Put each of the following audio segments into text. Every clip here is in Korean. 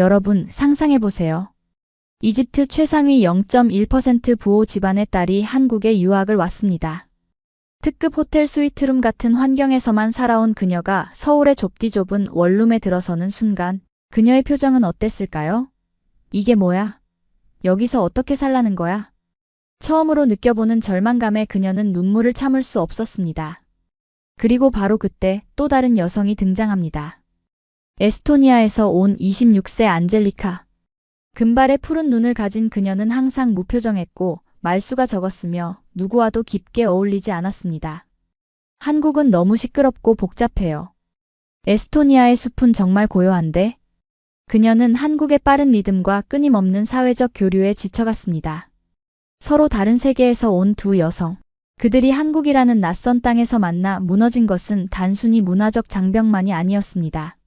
여러분, 상상해보세요. 이집트 최상위 0.1% 부호 집안의 딸이 한국에 유학을 왔습니다. 특급 호텔 스위트룸 같은 환경에서만 살아온 그녀가 서울의 좁디 좁은 원룸에 들어서는 순간 그녀의 표정은 어땠을까요? 이게 뭐야? 여기서 어떻게 살라는 거야? 처음으로 느껴보는 절망감에 그녀는 눈물을 참을 수 없었습니다. 그리고 바로 그때 또 다른 여성이 등장합니다. 에스토니아에서 온 26세 안젤리카. 금발의 푸른 눈을 가진 그녀는 항상 무표정했고 말수가 적었으며 누구와도 깊게 어울리지 않았습니다. 한국은 너무 시끄럽고 복잡해요. 에스토니아의 숲은 정말 고요한데? 그녀는 한국의 빠른 리듬과 끊임없는 사회적 교류에 지쳐갔습니다. 서로 다른 세계에서 온 두 여성. 그들이 한국이라는 낯선 땅에서 만나 무너진 것은 단순히 문화적 장벽만이 아니었습니다.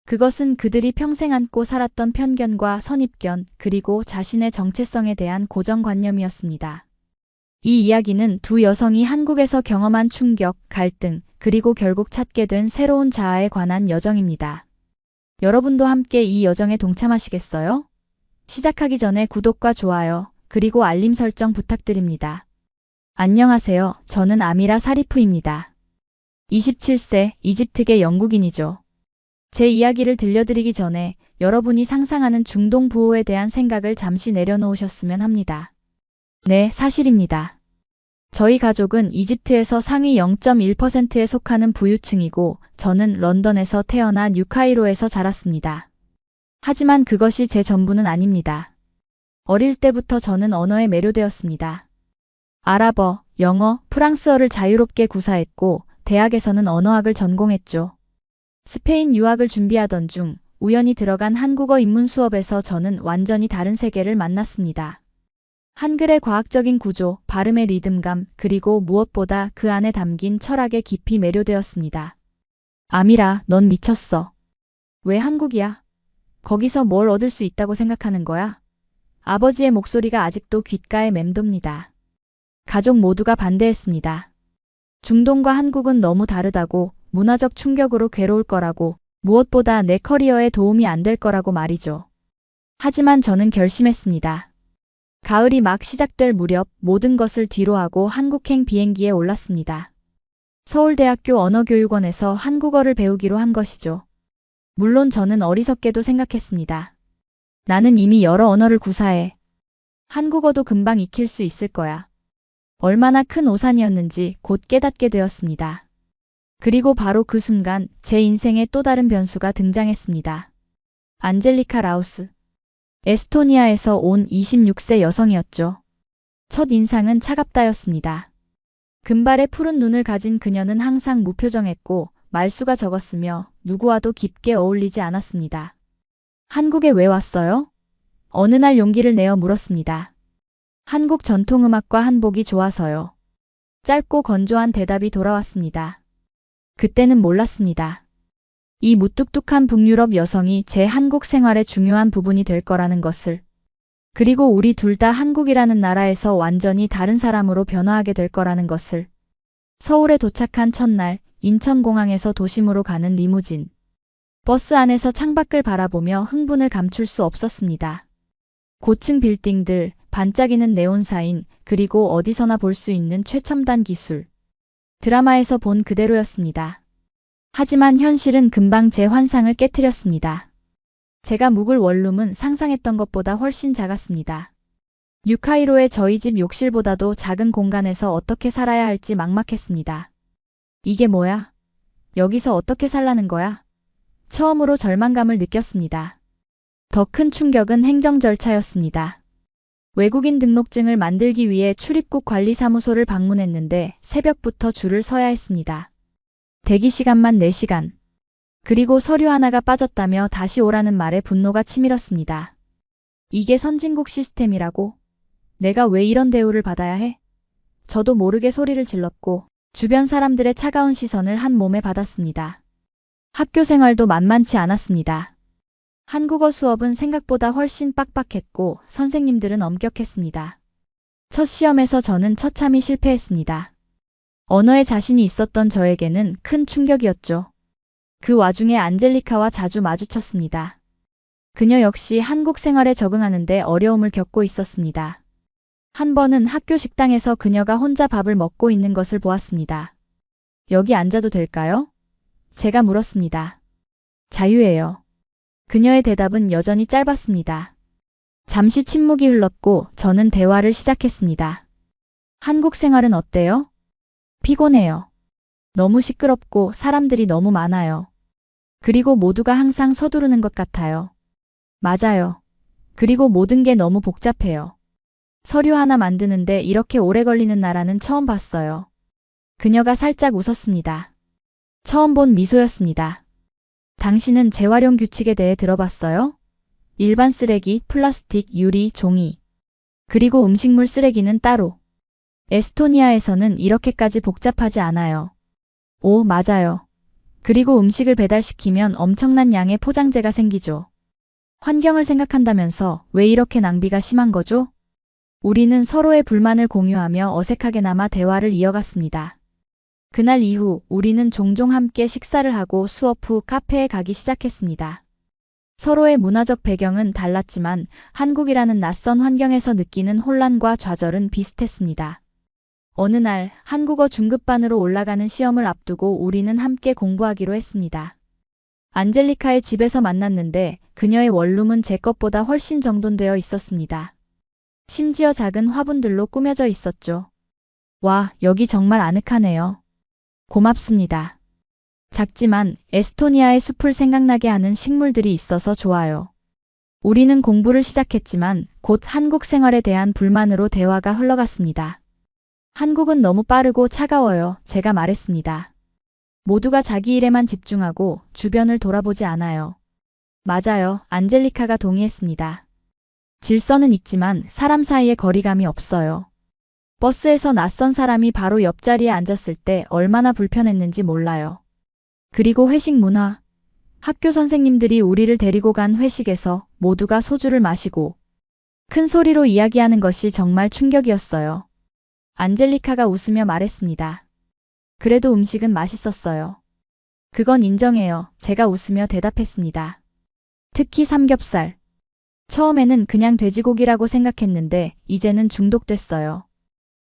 그것은 그들이 평생 안고 살았던 편견과 선입견, 그리고 자신의 정체성에 대한 고정관념이었습니다. 이 이야기는 두 여성이 한국에서 경험한 충격, 갈등, 그리고 결국 찾게 된 새로운 자아에 관한 여정입니다. 여러분도 함께 이 여정에 동참하시겠어요? 시작하기 전에 구독과 좋아요, 그리고 알림 설정 부탁드립니다. 안녕하세요. 저는 아미라 사리프입니다. 27세, 이집트계 영국인이죠. 제 이야기를 들려드리기 전에 여러분이 상상하는 중동 부호에 대한 생각을 잠시 내려놓으셨으면 합니다. 네, 사실입니다. 저희 가족은 이집트에서 상위 0.1%에 속하는 부유층이고 저는 런던에서 태어나 뉴카이로에서 자랐습니다. 하지만 그것이 제 전부는 아닙니다. 어릴 때부터 저는 언어에 매료되었습니다. 아랍어, 영어, 프랑스어를 자유롭게 구사했고 대학에서는 언어학을 전공했죠. 스페인 유학을 준비하던 중 우연히 들어간 한국어 입문 수업에서 저는 완전히 다른 세계를 만났습니다. 한글의 과학적인 구조, 발음의 리듬감, 그리고 무엇보다 그 안에 담긴 철학에 깊이 매료되었습니다. 아미라, 넌 미쳤어. 왜 한국이야? 거기서 뭘 얻을 수 있다고 생각하는 거야? 아버지의 목소리가 아직도 귓가에 맴돕니다. 가족 모두가 반대했습니다. 중동과 한국은 너무 다르다고, 문화적 충격으로 괴로울 거라고, 무엇보다 내 커리어에 도움이 안 될 거라고 말이죠. 하지만 저는 결심했습니다. 가을이 막 시작될 무렵 모든 것을 뒤로하고 한국행 비행기에 올랐습니다. 서울대학교 언어교육원에서 한국어를 배우기로 한 것이죠. 물론 저는 어리석게도 생각했습니다. 나는 이미 여러 언어를 구사해. 한국어도 금방 익힐 수 있을 거야. 얼마나 큰 오산이었는지 곧 깨닫게 되었습니다. 그리고 바로 그 순간 제 인생에 또 다른 변수가 등장했습니다. 안젤리카 라우스. 에스토니아에서 온 26세 여성이었죠. 첫 인상은 차갑다였습니다. 금발의 푸른 눈을 가진 그녀는 항상 무표정했고 말수가 적었으며 누구와도 깊게 어울리지 않았습니다. 한국에 왜 왔어요? 어느 날 용기를 내어 물었습니다. 한국 전통음악과 한복이 좋아서요. 짧고 건조한 대답이 돌아왔습니다. 그때는 몰랐습니다. 이 무뚝뚝한 북유럽 여성이 제 한국 생활의 중요한 부분이 될 거라는 것을. 그리고 우리 둘 다 한국이라는 나라에서 완전히 다른 사람으로 변화하게 될 거라는 것을. 서울에 도착한 첫날, 인천공항에서 도심으로 가는 리무진. 버스 안에서 창밖을 바라보며 흥분을 감출 수 없었습니다. 고층 빌딩들, 반짝이는 네온사인, 그리고 어디서나 볼 수 있는 최첨단 기술. 드라마에서 본 그대로였습니다. 하지만 현실은 금방 제 환상을 깨트렸습니다. 제가 묵을 원룸은 상상했던 것보다 훨씬 작았습니다. 뉴카이로의 저희 집 욕실보다도 작은 공간에서 어떻게 살아야 할지 막막했습니다. 이게 뭐야? 여기서 어떻게 살라는 거야? 처음으로 절망감을 느꼈습니다. 더 큰 충격은 행정 절차였습니다. 외국인 등록증을 만들기 위해 출입국 관리사무소를 방문했는데 새벽부터 줄을 서야 했습니다. 대기 시간만 4시간. 그리고 서류 하나가 빠졌다며 다시 오라는 말에 분노가 치밀었습니다. 이게 선진국 시스템이라고? 내가 왜 이런 대우를 받아야 해? 저도 모르게 소리를 질렀고 주변 사람들의 차가운 시선을 한 몸에 받았습니다. 학교 생활도 만만치 않았습니다. 한국어 수업은 생각보다 훨씬 빡빡했고 선생님들은 엄격했습니다. 첫 시험에서 저는 처참히 실패했습니다. 언어에 자신이 있었던 저에게는 큰 충격이었죠. 그 와중에 안젤리카와 자주 마주쳤습니다. 그녀 역시 한국 생활에 적응하는데 어려움을 겪고 있었습니다. 한 번은 학교 식당에서 그녀가 혼자 밥을 먹고 있는 것을 보았습니다. 여기 앉아도 될까요? 제가 물었습니다. 자유예요. 그녀의 대답은 여전히 짧았습니다. 잠시 침묵이 흘렀고 저는 대화를 시작했습니다. 한국 생활은 어때요? 피곤해요. 너무 시끄럽고 사람들이 너무 많아요. 그리고 모두가 항상 서두르는 것 같아요. 맞아요. 그리고 모든 게 너무 복잡해요. 서류 하나 만드는데 이렇게 오래 걸리는 나라는 처음 봤어요. 그녀가 살짝 웃었습니다. 처음 본 미소였습니다. 당신은 재활용 규칙에 대해 들어봤어요? 일반 쓰레기, 플라스틱, 유리, 종이. 그리고 음식물 쓰레기는 따로. 에스토니아에서는 이렇게까지 복잡하지 않아요. 오, 맞아요. 그리고 음식을 배달시키면 엄청난 양의 포장재가 생기죠. 환경을 생각한다면서 왜 이렇게 낭비가 심한 거죠? 우리는 서로의 불만을 공유하며 어색하게나마 대화를 이어갔습니다. 그날 이후 우리는 종종 함께 식사를 하고 수업 후 카페에 가기 시작했습니다. 서로의 문화적 배경은 달랐지만 한국이라는 낯선 환경에서 느끼는 혼란과 좌절은 비슷했습니다. 어느 날 한국어 중급반으로 올라가는 시험을 앞두고 우리는 함께 공부하기로 했습니다. 안젤리카의 집에서 만났는데 그녀의 원룸은 제 것보다 훨씬 정돈되어 있었습니다. 심지어 작은 화분들로 꾸며져 있었죠. 와, 여기 정말 아늑하네요. 고맙습니다. 작지만 에스토니아의 숲을 생각나게 하는 식물들이 있어서 좋아요. 우리는 공부를 시작했지만 곧 한국 생활에 대한 불만으로 대화가 흘러갔습니다. 한국은 너무 빠르고 차가워요. 제가 말했습니다. 모두가 자기 일에만 집중하고 주변을 돌아보지 않아요. 맞아요. 안젤리카가 동의했습니다. 질서는 있지만 사람 사이에 거리감이 없어요. 버스에서 낯선 사람이 바로 옆자리에 앉았을 때 얼마나 불편했는지 몰라요. 그리고 회식 문화. 학교 선생님들이 우리를 데리고 간 회식에서 모두가 소주를 마시고 큰 소리로 이야기하는 것이 정말 충격이었어요. 안젤리카가 웃으며 말했습니다. 그래도 음식은 맛있었어요. 그건 인정해요. 제가 웃으며 대답했습니다. 특히 삼겹살. 처음에는 그냥 돼지고기라고 생각했는데 이제는 중독됐어요.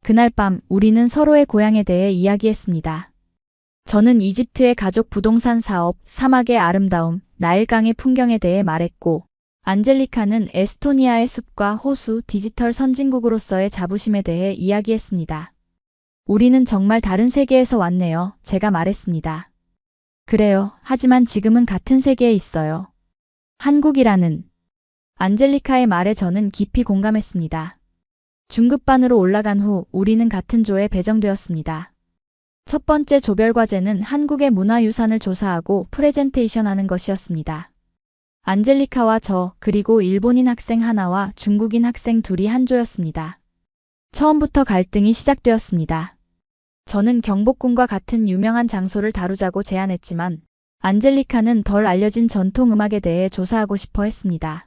그날 밤 우리는 서로의 고향에 대해 이야기했습니다. 저는 이집트의 가족 부동산 사업, 사막의 아름다움, 나일강의 풍경에 대해 말했고 안젤리카는 에스토니아의 숲과 호수, 디지털 선진국으로서의 자부심에 대해 이야기했습니다. 우리는 정말 다른 세계에서 왔네요. 제가 말했습니다. 그래요. 하지만 지금은 같은 세계에 있어요. 한국이라는. 안젤리카의 말에 저는 깊이 공감했습니다. 중급반으로 올라간 후 우리는 같은 조에 배정되었습니다. 첫 번째 조별 과제는 한국의 문화유산을 조사하고 프레젠테이션하는 것이었습니다. 안젤리카와 저, 그리고 일본인 학생 하나와 중국인 학생 둘이 한 조였습니다. 처음부터 갈등이 시작되었습니다. 저는 경복궁과 같은 유명한 장소를 다루자고 제안했지만 안젤리카는 덜 알려진 전통 음악에 대해 조사하고 싶어 했습니다.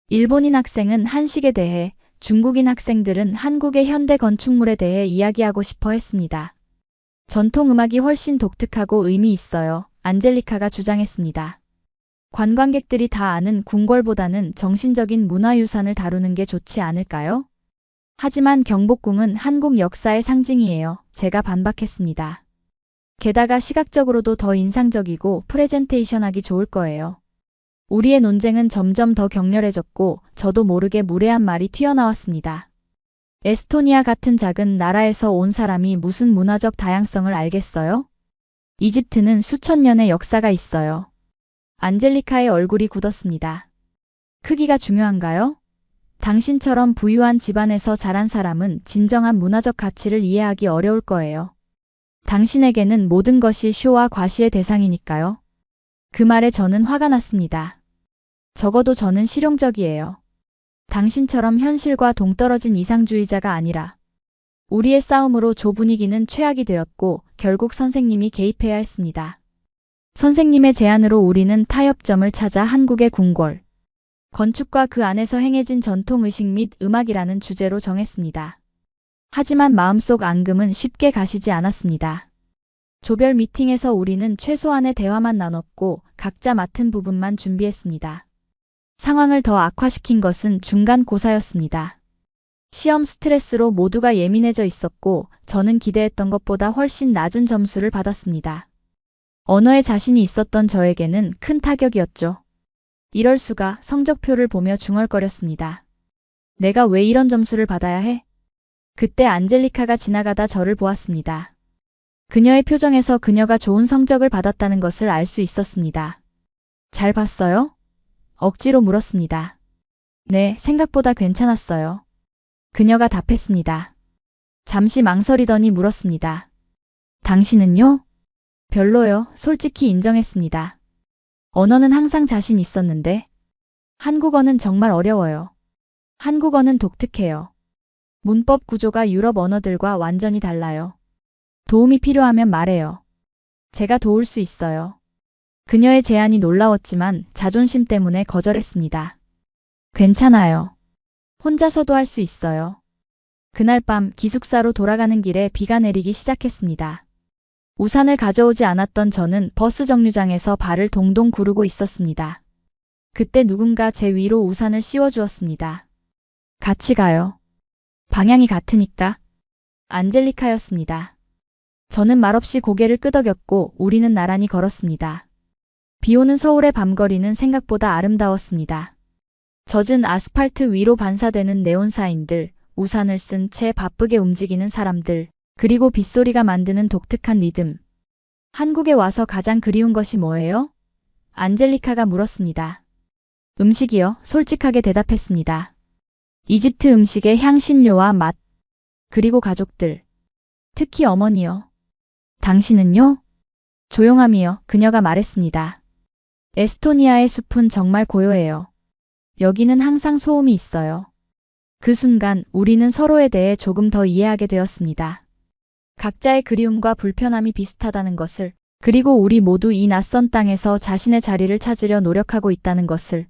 일본인 학생은 한식에 대해, 중국인 학생들은 한국의 현대 건축물에 대해 이야기하고 싶어 했습니다. 전통 음악이 훨씬 독특하고 의미 있어요. 안젤리카가 주장했습니다. 관광객들이 다 아는 궁궐보다는 정신적인 문화유산을 다루는 게 좋지 않을까요? 하지만 경복궁은 한국 역사의 상징이에요. 제가 반박했습니다. 게다가 시각적으로도 더 인상적이고 프레젠테이션하기 좋을 거예요. 우리의 논쟁은 점점 더 격렬해졌고 저도 모르게 무례한 말이 튀어나왔습니다. 에스토니아 같은 작은 나라에서 온 사람이 무슨 문화적 다양성을 알겠어요? 이집트는 수천 년의 역사가 있어요. 안젤리카의 얼굴이 굳었습니다. 크기가 중요한가요? 당신처럼 부유한 집안에서 자란 사람은 진정한 문화적 가치를 이해하기 어려울 거예요. 당신에게는 모든 것이 쇼와 과시의 대상이니까요. 그 말에 저는 화가 났습니다. 적어도 저는 실용적이에요. 당신처럼 현실과 동떨어진 이상주의자가 아니라. 우리의 싸움으로 조 분위기는 최악이 되었고 결국 선생님이 개입해야 했습니다. 선생님의 제안으로 우리는 타협점을 찾아 한국의 궁궐, 건축과 그 안에서 행해진 전통의식 및 음악이라는 주제로 정했습니다. 하지만 마음속 앙금은 쉽게 가시지 않았습니다. 조별 미팅에서 우리는 최소한의 대화만 나눴고 각자 맡은 부분만 준비했습니다. 상황을 더 악화시킨 것은 중간고사였습니다. 시험 스트레스로 모두가 예민해져 있었고 저는 기대했던 것보다 훨씬 낮은 점수를 받았습니다. 언어에 자신이 있었던 저에게는 큰 타격이었죠. 이럴 수가 성적표를 보며 중얼거렸습니다. 내가 왜 이런 점수를 받아야 해? 그때 안젤리카가 지나가다 저를 보았습니다. 그녀의 표정에서 그녀가 좋은 성적을 받았다는 것을 알 수 있었습니다. 잘 봤어요? 억지로 물었습니다. 네, 생각보다 괜찮았어요. 그녀가 답했습니다. 잠시 망설이더니 물었습니다. 당신은요? 별로요, 솔직히 인정했습니다. 언어는 항상 자신 있었는데 한국어는 정말 어려워요. 한국어는 독특해요. 문법 구조가 유럽 언어들과 완전히 달라요. 도움이 필요하면 말해요. 제가 도울 수 있어요. 그녀의 제안이 놀라웠지만 자존심 때문에 거절했습니다. 괜찮아요. 혼자서도 할 수 있어요. 그날 밤 기숙사로 돌아가는 길에 비가 내리기 시작했습니다. 우산을 가져오지 않았던 저는 버스 정류장에서 발을 동동 구르고 있었습니다. 그때 누군가 제 위로 우산을 씌워주었습니다. 같이 가요. 방향이 같으니까. 안젤리카였습니다. 저는 말없이 고개를 끄덕였고 우리는 나란히 걸었습니다. 비오는 서울의 밤거리는 생각보다 아름다웠습니다. 젖은 아스팔트 위로 반사되는 네온사인들, 우산을 쓴 채 바쁘게 움직이는 사람들, 그리고 빗소리가 만드는 독특한 리듬. 한국에 와서 가장 그리운 것이 뭐예요? 안젤리카가 물었습니다. 음식이요, 솔직하게 대답했습니다. 이집트 음식의 향신료와 맛, 그리고 가족들. 특히 어머니요. 당신은요? 조용함이요, 그녀가 말했습니다. 에스토니아의 숲은 정말 고요해요. 여기는 항상 소음이 있어요. 그 순간 우리는 서로에 대해 조금 더 이해하게 되었습니다. 각자의 그리움과 불편함이 비슷하다는 것을, 그리고 우리 모두 이 낯선 땅에서 자신의 자리를 찾으려 노력하고 있다는 것을.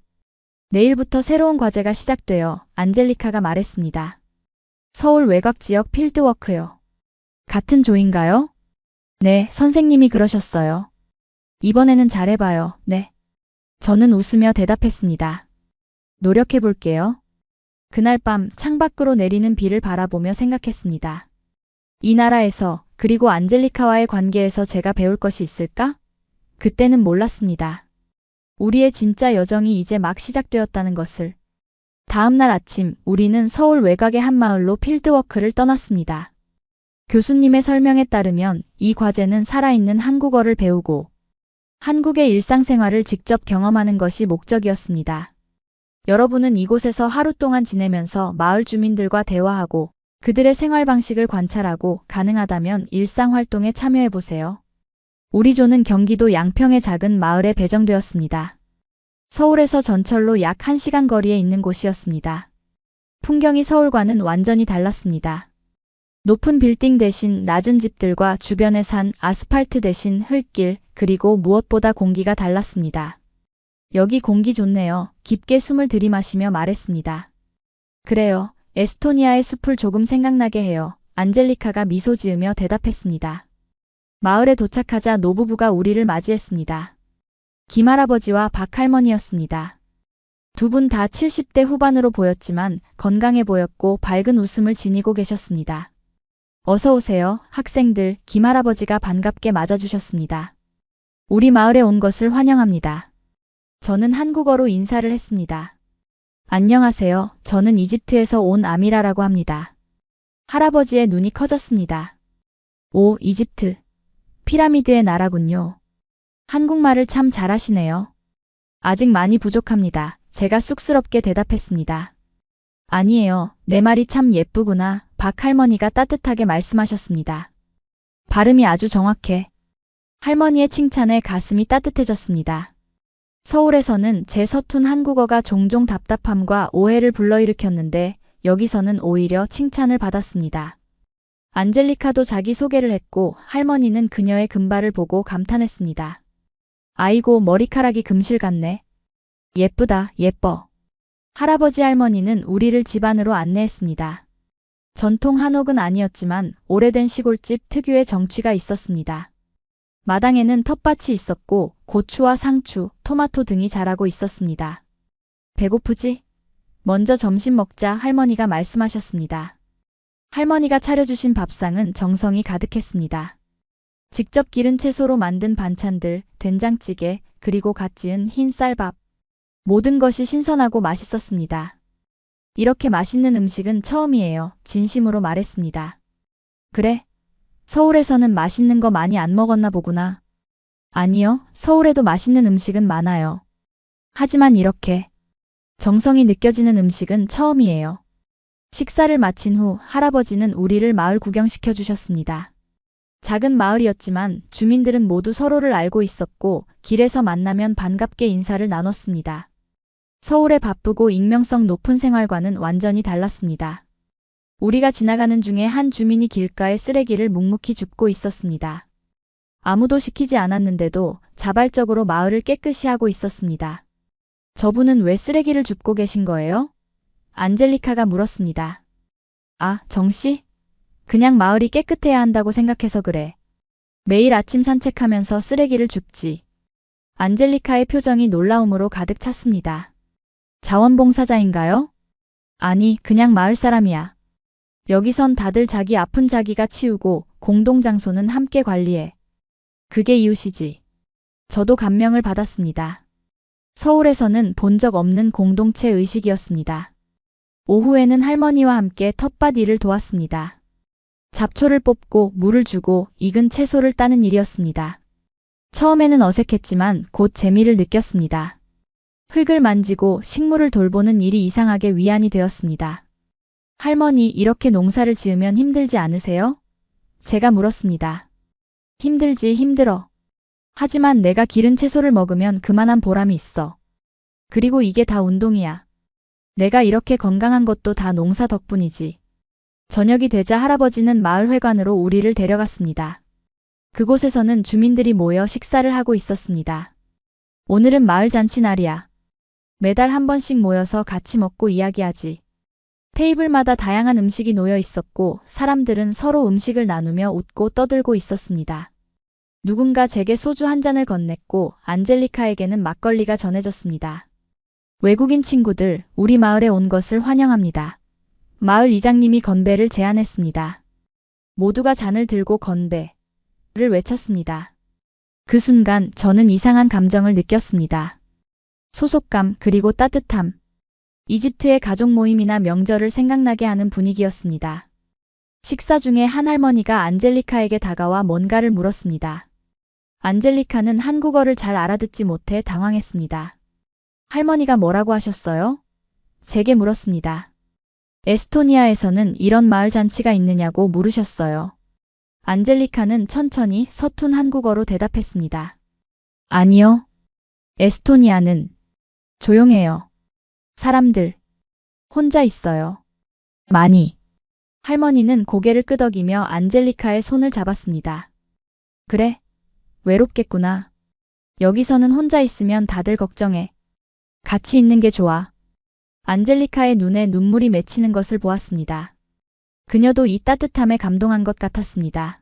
내일부터 새로운 과제가 시작되어 안젤리카가 말했습니다. 서울 외곽 지역 필드워크요. 같은 조인가요? 네, 선생님이 그러셨어요. 이번에는 잘해봐요. 네. 저는 웃으며 대답했습니다. 노력해볼게요. 그날 밤 창밖으로 내리는 비를 바라보며 생각했습니다. 이 나라에서, 그리고 안젤리카와의 관계에서 제가 배울 것이 있을까? 그때는 몰랐습니다. 우리의 진짜 여정이 이제 막 시작되었다는 것을. 다음 날 아침 우리는 서울 외곽의 한 마을로 필드워크를 떠났습니다. 교수님의 설명에 따르면 이 과제는 살아있는 한국어를 배우고 한국의 일상생활을 직접 경험하는 것이 목적이었습니다. 여러분은 이곳에서 하루 동안 지내면서 마을 주민들과 대화하고 그들의 생활 방식을 관찰하고 가능하다면 일상활동에 참여해보세요. 우리 조는 경기도 양평의 작은 마을에 배정되었습니다. 서울에서 전철로 약 1시간 거리에 있는 곳이었습니다. 풍경이 서울과는 완전히 달랐습니다. 높은 빌딩 대신 낮은 집들과 주변의 산, 아스팔트 대신 흙길, 그리고 무엇보다 공기가 달랐습니다. 여기 공기 좋네요. 깊게 숨을 들이마시며 말했습니다. 그래요. 에스토니아의 숲을 조금 생각나게 해요. 안젤리카가 미소 지으며 대답했습니다. 마을에 도착하자 노부부가 우리를 맞이했습니다. 김할아버지와 박할머니였습니다. 두 분 다 70대 후반으로 보였지만 건강해 보였고 밝은 웃음을 지니고 계셨습니다. 어서 오세요, 학생들. 김할아버지가 반갑게 맞아주셨습니다. 우리 마을에 온 것을 환영합니다. 저는 한국어로 인사를 했습니다. 안녕하세요. 저는 이집트에서 온 아미라라고 합니다. 할아버지의 눈이 커졌습니다. 오, 이집트. 피라미드의 나라군요. 한국말을 참 잘하시네요. 아직 많이 부족합니다. 제가 쑥스럽게 대답했습니다. 아니에요. 내 말이 참 예쁘구나. 박할머니가 따뜻하게 말씀하셨습니다. 발음이 아주 정확해. 할머니의 칭찬에 가슴이 따뜻해졌습니다. 서울에서는 제 서툰 한국어가 종종 답답함과 오해를 불러일으켰는데 여기서는 오히려 칭찬을 받았습니다. 안젤리카도 자기 소개를 했고 할머니는 그녀의 금발을 보고 감탄했습니다. 아이고, 머리카락이 금실 같네. 예쁘다, 예뻐. 할아버지 할머니는 우리를 집 안으로 안내했습니다. 전통 한옥은 아니었지만 오래된 시골집 특유의 정취가 있었습니다. 마당에는 텃밭이 있었고 고추와 상추, 토마토 등이 자라고 있었습니다. 배고프지? 먼저 점심 먹자 할머니가 말씀하셨습니다. 할머니가 차려주신 밥상은 정성이 가득했습니다. 직접 기른 채소로 만든 반찬들, 된장찌개, 그리고 갓 지은 흰 쌀밥. 모든 것이 신선하고 맛있었습니다. 이렇게 맛있는 음식은 처음이에요. 진심으로 말했습니다. 그래? 서울에서는 맛있는 거 많이 안 먹었나 보구나. 아니요, 서울에도 맛있는 음식은 많아요. 하지만 이렇게 정성이 느껴지는 음식은 처음이에요. 식사를 마친 후 할아버지는 우리를 마을 구경시켜 주셨습니다. 작은 마을이었지만 주민들은 모두 서로를 알고 있었고 길에서 만나면 반갑게 인사를 나눴습니다. 서울의 바쁘고 익명성 높은 생활과는 완전히 달랐습니다. 우리가 지나가는 중에 한 주민이 길가에 쓰레기를 묵묵히 줍고 있었습니다. 아무도 시키지 않았는데도 자발적으로 마을을 깨끗이 하고 있었습니다. 저분은 왜 쓰레기를 줍고 계신 거예요? 안젤리카가 물었습니다. 아, 정씨? 그냥 마을이 깨끗해야 한다고 생각해서 그래. 매일 아침 산책하면서 쓰레기를 줍지. 안젤리카의 표정이 놀라움으로 가득 찼습니다. 자원봉사자인가요? 아니, 그냥 마을 사람이야. 여기선 다들 자기 아픈 자기가 치우고 공동장소는 함께 관리해. 그게 이웃이지. 저도 감명을 받았습니다. 서울에서는 본 적 없는 공동체 의식이었습니다. 오후에는 할머니와 함께 텃밭 일을 도왔습니다. 잡초를 뽑고 물을 주고 익은 채소를 따는 일이었습니다. 처음에는 어색했지만 곧 재미를 느꼈습니다. 흙을 만지고 식물을 돌보는 일이 이상하게 위안이 되었습니다. 할머니, 이렇게 농사를 지으면 힘들지 않으세요? 제가 물었습니다. 힘들지, 힘들어. 하지만 내가 기른 채소를 먹으면 그만한 보람이 있어. 그리고 이게 다 운동이야. 내가 이렇게 건강한 것도 다 농사 덕분이지. 저녁이 되자 할아버지는 마을 회관으로 우리를 데려갔습니다. 그곳에서는 주민들이 모여 식사를 하고 있었습니다. 오늘은 마을 잔치 날이야. 매달 한 번씩 모여서 같이 먹고 이야기하지. 테이블마다 다양한 음식이 놓여 있었고 사람들은 서로 음식을 나누며 웃고 떠들고 있었습니다. 누군가 제게 소주 한 잔을 건넸고 안젤리카에게는 막걸리가 전해졌습니다. 외국인 친구들, 우리 마을에 온 것을 환영합니다. 마을 이장님이 건배를 제안했습니다. 모두가 잔을 들고 건배를 외쳤습니다. 그 순간 저는 이상한 감정을 느꼈습니다. 소속감 그리고 따뜻함. 이집트의 가족 모임이나 명절을 생각나게 하는 분위기였습니다. 식사 중에 한 할머니가 안젤리카에게 다가와 뭔가를 물었습니다. 안젤리카는 한국어를 잘 알아듣지 못해 당황했습니다. 할머니가 뭐라고 하셨어요? 제게 물었습니다. 에스토니아에서는 이런 마을 잔치가 있느냐고 물으셨어요. 안젤리카는 천천히 서툰 한국어로 대답했습니다. 아니요. 에스토니아는 조용해요. 사람들 혼자 있어요. 많이. 할머니는 고개를 끄덕이며 안젤리카의 손을 잡았습니다. 그래, 외롭겠구나. 여기서는 혼자 있으면 다들 걱정해. 같이 있는 게 좋아. 안젤리카의 눈에 눈물이 맺히는 것을 보았습니다. 그녀도 이 따뜻함에 감동한 것 같았습니다.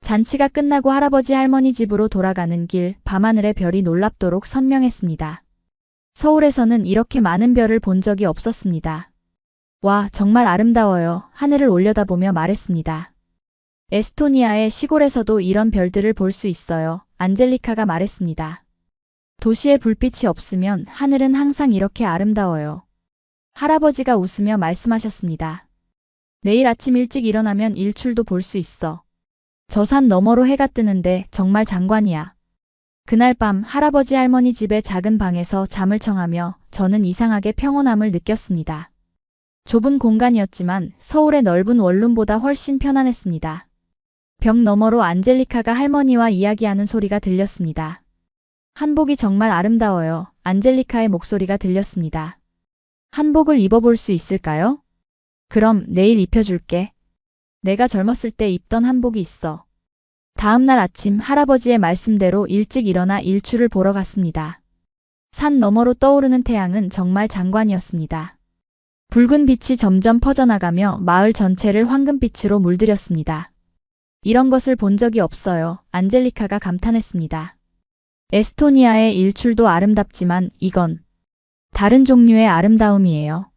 잔치가 끝나고 할아버지 할머니 집으로 돌아가는 길, 밤하늘의 별이 놀랍도록 선명했습니다. 서울에서는 이렇게 많은 별을 본 적이 없었습니다. 와, 정말 아름다워요. 하늘을 올려다보며 말했습니다. 에스토니아의 시골에서도 이런 별들을 볼 수 있어요. 안젤리카가 말했습니다. 도시의 불빛이 없으면 하늘은 항상 이렇게 아름다워요. 할아버지가 웃으며 말씀하셨습니다. 내일 아침 일찍 일어나면 일출도 볼 수 있어. 저 산 너머로 해가 뜨는데 정말 장관이야. 그날 밤 할아버지 할머니 집의 작은 방에서 잠을 청하며 저는 이상하게 평온함을 느꼈습니다. 좁은 공간이었지만 서울의 넓은 원룸보다 훨씬 편안했습니다. 벽 너머로 안젤리카가 할머니와 이야기하는 소리가 들렸습니다. 한복이 정말 아름다워요. 안젤리카의 목소리가 들렸습니다. 한복을 입어볼 수 있을까요? 그럼 내일 입혀줄게. 내가 젊었을 때 입던 한복이 있어. 다음 날 아침 할아버지의 말씀대로 일찍 일어나 일출을 보러 갔습니다. 산 너머로 떠오르는 태양은 정말 장관이었습니다. 붉은 빛이 점점 퍼져나가며 마을 전체를 황금빛으로 물들였습니다. 이런 것을 본 적이 없어요. 안젤리카가 감탄했습니다. 에스토니아의 일출도 아름답지만 이건 다른 종류의 아름다움이에요.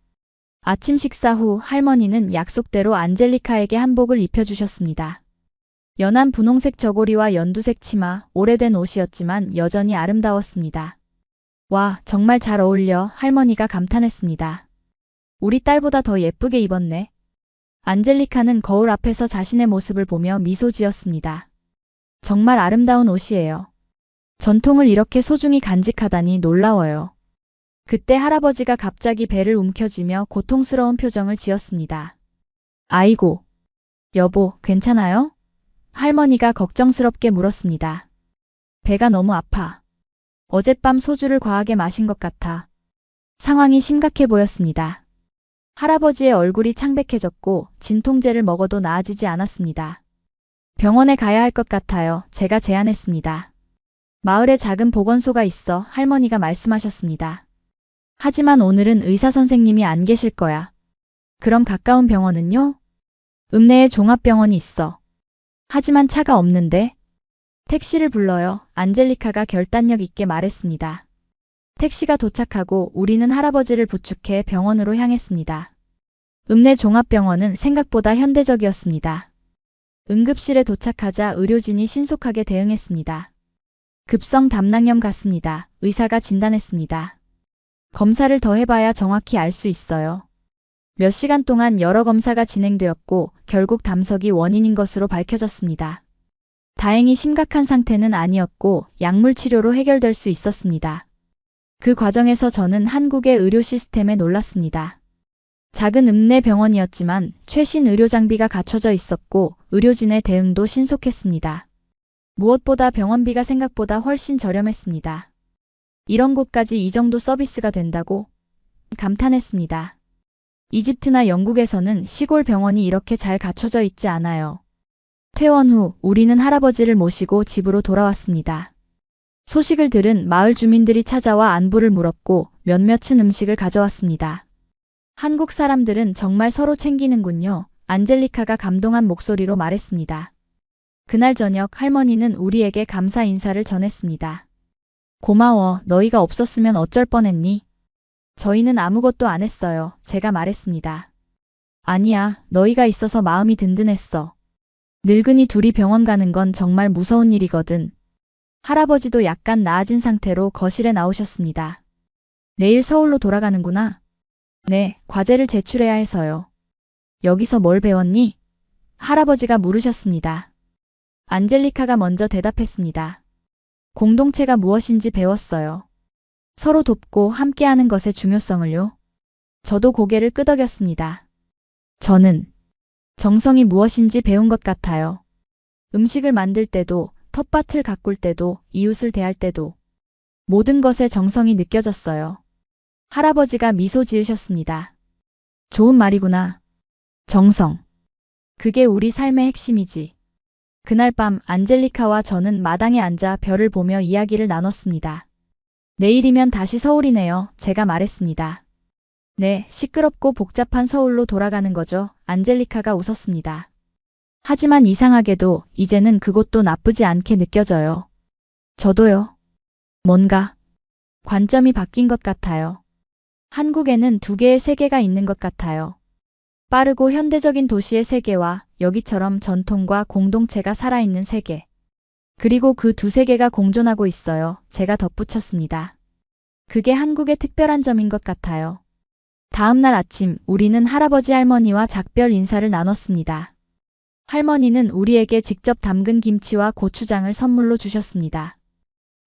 아침 식사 후 할머니는 약속대로 안젤리카에게 한복을 입혀주셨습니다. 연한 분홍색 저고리와 연두색 치마, 오래된 옷이었지만 여전히 아름다웠습니다. 와, 정말 잘 어울려, 할머니가 감탄했습니다. 우리 딸보다 더 예쁘게 입었네. 안젤리카는 거울 앞에서 자신의 모습을 보며 미소 지었습니다. 정말 아름다운 옷이에요. 전통을 이렇게 소중히 간직하다니 놀라워요. 그때 할아버지가 갑자기 배를 움켜쥐며 고통스러운 표정을 지었습니다. 아이고, 여보, 괜찮아요? 할머니가 걱정스럽게 물었습니다. 배가 너무 아파. 어젯밤 소주를 과하게 마신 것 같아. 상황이 심각해 보였습니다. 할아버지의 얼굴이 창백해졌고 진통제를 먹어도 나아지지 않았습니다. 병원에 가야 할 것 같아요. 제가 제안했습니다. 마을에 작은 보건소가 있어 할머니가 말씀하셨습니다. 하지만 오늘은 의사 선생님이 안 계실 거야. 그럼 가까운 병원은요? 읍내에 종합병원이 있어. 하지만 차가 없는데? 택시를 불러요. 안젤리카가 결단력 있게 말했습니다. 택시가 도착하고 우리는 할아버지를 부축해 병원으로 향했습니다. 읍내 종합병원은 생각보다 현대적이었습니다. 응급실에 도착하자 의료진이 신속하게 대응했습니다. 급성 담낭염 같습니다. 의사가 진단했습니다. 검사를 더 해봐야 정확히 알 수 있어요. 몇 시간 동안 여러 검사가 진행되었고 결국 담석이 원인인 것으로 밝혀졌습니다. 다행히 심각한 상태는 아니었고 약물 치료로 해결될 수 있었습니다. 그 과정에서 저는 한국의 의료 시스템에 놀랐습니다. 작은 읍내 병원이었지만 최신 의료 장비가 갖춰져 있었고 의료진의 대응도 신속했습니다. 무엇보다 병원비가 생각보다 훨씬 저렴했습니다. 이런 곳까지 이 정도 서비스가 된다고? 감탄했습니다. 이집트나 영국에서는 시골 병원이 이렇게 잘 갖춰져 있지 않아요. 퇴원 후 우리는 할아버지를 모시고 집으로 돌아왔습니다. 소식을 들은 마을 주민들이 찾아와 안부를 물었고 몇몇은 음식을 가져왔습니다. 한국 사람들은 정말 서로 챙기는군요. 안젤리카가 감동한 목소리로 말했습니다. 그날 저녁 할머니는 우리에게 감사 인사를 전했습니다. 고마워, 너희가 없었으면 어쩔 뻔했니? 저희는 아무것도 안 했어요. 제가 말했습니다. 아니야, 너희가 있어서 마음이 든든했어. 늙은이 둘이 병원 가는 건 정말 무서운 일이거든. 할아버지도 약간 나아진 상태로 거실에 나오셨습니다. 내일 서울로 돌아가는구나. 네, 과제를 제출해야 해서요. 여기서 뭘 배웠니? 할아버지가 물으셨습니다. 안젤리카가 먼저 대답했습니다. 공동체가 무엇인지 배웠어요. 서로 돕고 함께하는 것의 중요성을요. 저도 고개를 끄덕였습니다. 저는 정성이 무엇인지 배운 것 같아요. 음식을 만들 때도, 텃밭을 가꿀 때도, 이웃을 대할 때도 모든 것에 정성이 느껴졌어요. 할아버지가 미소 지으셨습니다. 좋은 말이구나. 정성. 그게 우리 삶의 핵심이지. 그날 밤 안젤리카와 저는 마당에 앉아 별을 보며 이야기를 나눴습니다. 내일이면 다시 서울이네요. 제가 말했습니다. 네, 시끄럽고 복잡한 서울로 돌아가는 거죠. 안젤리카가 웃었습니다. 하지만 이상하게도 이제는 그곳도 나쁘지 않게 느껴져요. 저도요. 뭔가 관점이 바뀐 것 같아요. 한국에는 두 개의 세계가 있는 것 같아요. 빠르고 현대적인 도시의 세계와 여기처럼 전통과 공동체가 살아있는 세계. 그리고 그 두 세계가 공존하고 있어요. 제가 덧붙였습니다. 그게 한국의 특별한 점인 것 같아요. 다음 날 아침 우리는 할아버지 할머니와 작별 인사를 나눴습니다. 할머니는 우리에게 직접 담근 김치와 고추장을 선물로 주셨습니다.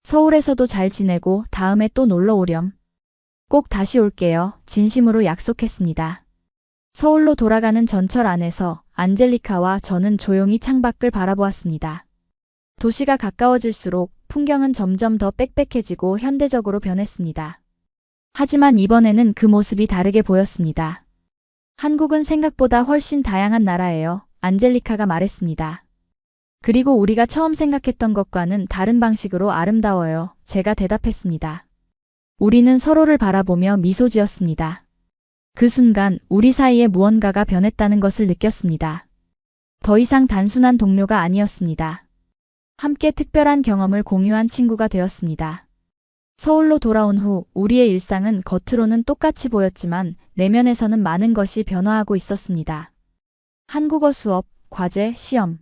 서울에서도 잘 지내고 다음에 또 놀러 오렴. 꼭 다시 올게요. 진심으로 약속했습니다. 서울로 돌아가는 전철 안에서 안젤리카와 저는 조용히 창밖을 바라보았습니다. 도시가 가까워질수록 풍경은 점점 더 빽빽해지고 현대적으로 변했습니다. 하지만 이번에는 그 모습이 다르게 보였습니다. 한국은 생각보다 훨씬 다양한 나라예요. 안젤리카가 말했습니다. 그리고 우리가 처음 생각했던 것과는 다른 방식으로 아름다워요. 제가 대답했습니다. 우리는 서로를 바라보며 미소 지었습니다. 그 순간 우리 사이에 무언가가 변했다는 것을 느꼈습니다. 더 이상 단순한 동료가 아니었습니다. 함께 특별한 경험을 공유한 친구가 되었습니다. 서울로 돌아온 후 우리의 일상은 겉으로는 똑같이 보였지만 내면에서는 많은 것이 변화하고 있었습니다. 한국어 수업, 과제, 시험.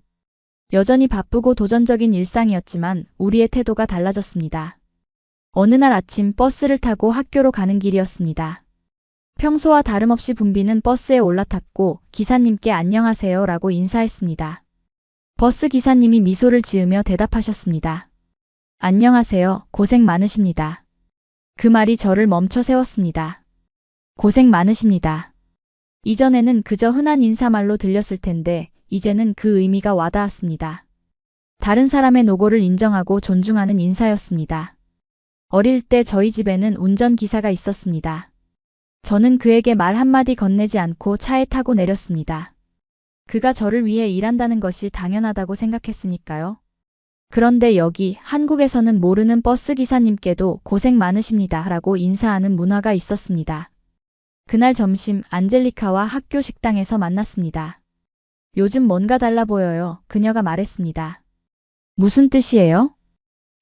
여전히 바쁘고 도전적인 일상이었지만 우리의 태도가 달라졌습니다. 어느 날 아침 버스를 타고 학교로 가는 길이었습니다. 평소와 다름없이 붐비는 버스에 올라탔고 기사님께 안녕하세요 라고 인사했습니다. 버스 기사님이 미소를 지으며 대답하셨습니다. 안녕하세요. 고생 많으십니다. 그 말이 저를 멈춰 세웠습니다. 고생 많으십니다. 이전에는 그저 흔한 인사말로 들렸을 텐데 이제는 그 의미가 와닿았습니다. 다른 사람의 노고를 인정하고 존중하는 인사였습니다. 어릴 때 저희 집에는 운전기사가 있었습니다. 저는 그에게 말 한마디 건네지 않고 차에 타고 내렸습니다. 그가 저를 위해 일한다는 것이 당연하다고 생각했으니까요. 그런데 여기 한국에서는 모르는 버스 기사님께도 고생 많으십니다 라고 인사하는 문화가 있었습니다. 그날 점심 안젤리카와 학교 식당에서 만났습니다. 요즘 뭔가 달라 보여요. 그녀가 말했습니다. 무슨 뜻이에요?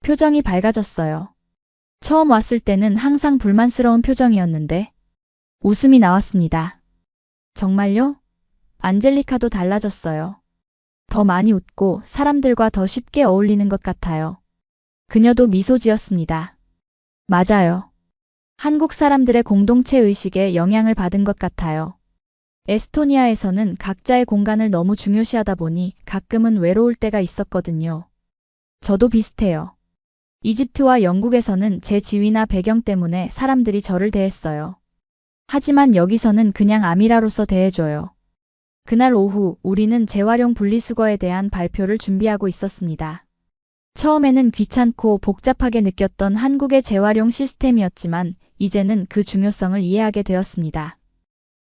표정이 밝아졌어요. 처음 왔을 때는 항상 불만스러운 표정이었는데 웃음이 나왔습니다. 정말요? 안젤리카도 달라졌어요. 더 많이 웃고 사람들과 더 쉽게 어울리는 것 같아요. 그녀도 미소 지었습니다. 맞아요. 한국 사람들의 공동체 의식에 영향을 받은 것 같아요. 에스토니아에서는 각자의 공간을 너무 중요시하다 보니 가끔은 외로울 때가 있었거든요. 저도 비슷해요. 이집트와 영국에서는 제 지위나 배경 때문에 사람들이 저를 대했어요. 하지만 여기서는 그냥 아미라로서 대해줘요. 그날 오후 우리는 재활용 분리수거에 대한 발표를 준비하고 있었습니다. 처음에는 귀찮고 복잡하게 느꼈던 한국의 재활용 시스템이었지만 이제는 그 중요성을 이해하게 되었습니다.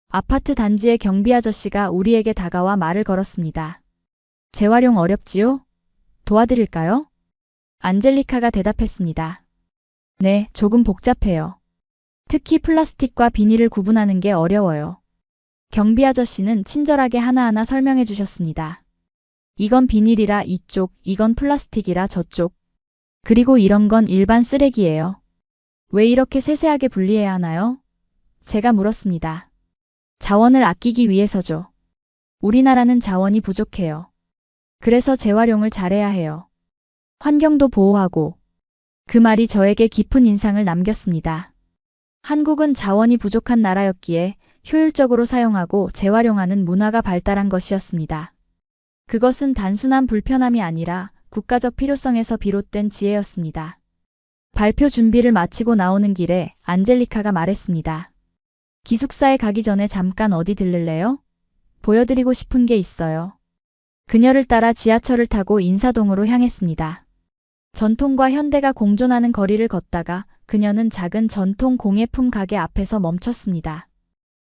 아파트 단지의 경비 아저씨가 우리에게 다가와 말을 걸었습니다. 재활용 어렵지요? 도와드릴까요? 안젤리카가 대답했습니다. 네, 조금 복잡해요. 특히 플라스틱과 비닐을 구분하는 게 어려워요. 경비 아저씨는 친절하게 하나하나 설명해 주셨습니다. 이건 비닐이라 이쪽, 이건 플라스틱이라 저쪽. 그리고 이런 건 일반 쓰레기예요. 왜 이렇게 세세하게 분리해야 하나요? 제가 물었습니다. 자원을 아끼기 위해서죠. 우리나라는 자원이 부족해요. 그래서 재활용을 잘해야 해요. 환경도 보호하고. 그 말이 저에게 깊은 인상을 남겼습니다. 한국은 자원이 부족한 나라였기에 효율적으로 사용하고 재활용하는 문화가 발달한 것이었습니다. 그것은 단순한 불편함이 아니라 국가적 필요성에서 비롯된 지혜였습니다. 발표 준비를 마치고 나오는 길에 안젤리카가 말했습니다. 기숙사에 가기 전에 잠깐 어디 들를래요? 보여드리고 싶은 게 있어요. 그녀를 따라 지하철을 타고 인사동으로 향했습니다. 전통과 현대가 공존하는 거리를 걷다가 그녀는 작은 전통 공예품 가게 앞에서 멈췄습니다.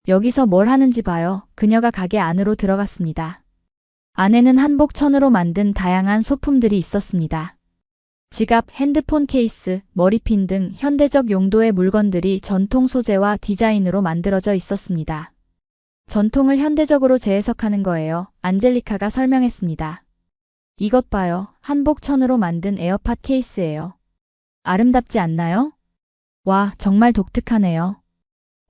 여기서 뭘 하는지 봐요. 그녀가 가게 안으로 들어갔습니다. 안에는 한복 천으로 만든 다양한 소품들이 있었습니다. 지갑, 핸드폰 케이스, 머리핀 등 현대적 용도의 물건들이 전통 소재와 디자인으로 만들어져 있었습니다. 전통을 현대적으로 재해석하는 거예요. 안젤리카가 설명했습니다. 이것 봐요. 한복 천으로 만든 에어팟 케이스예요. 아름답지 않나요? 와, 정말 독특하네요.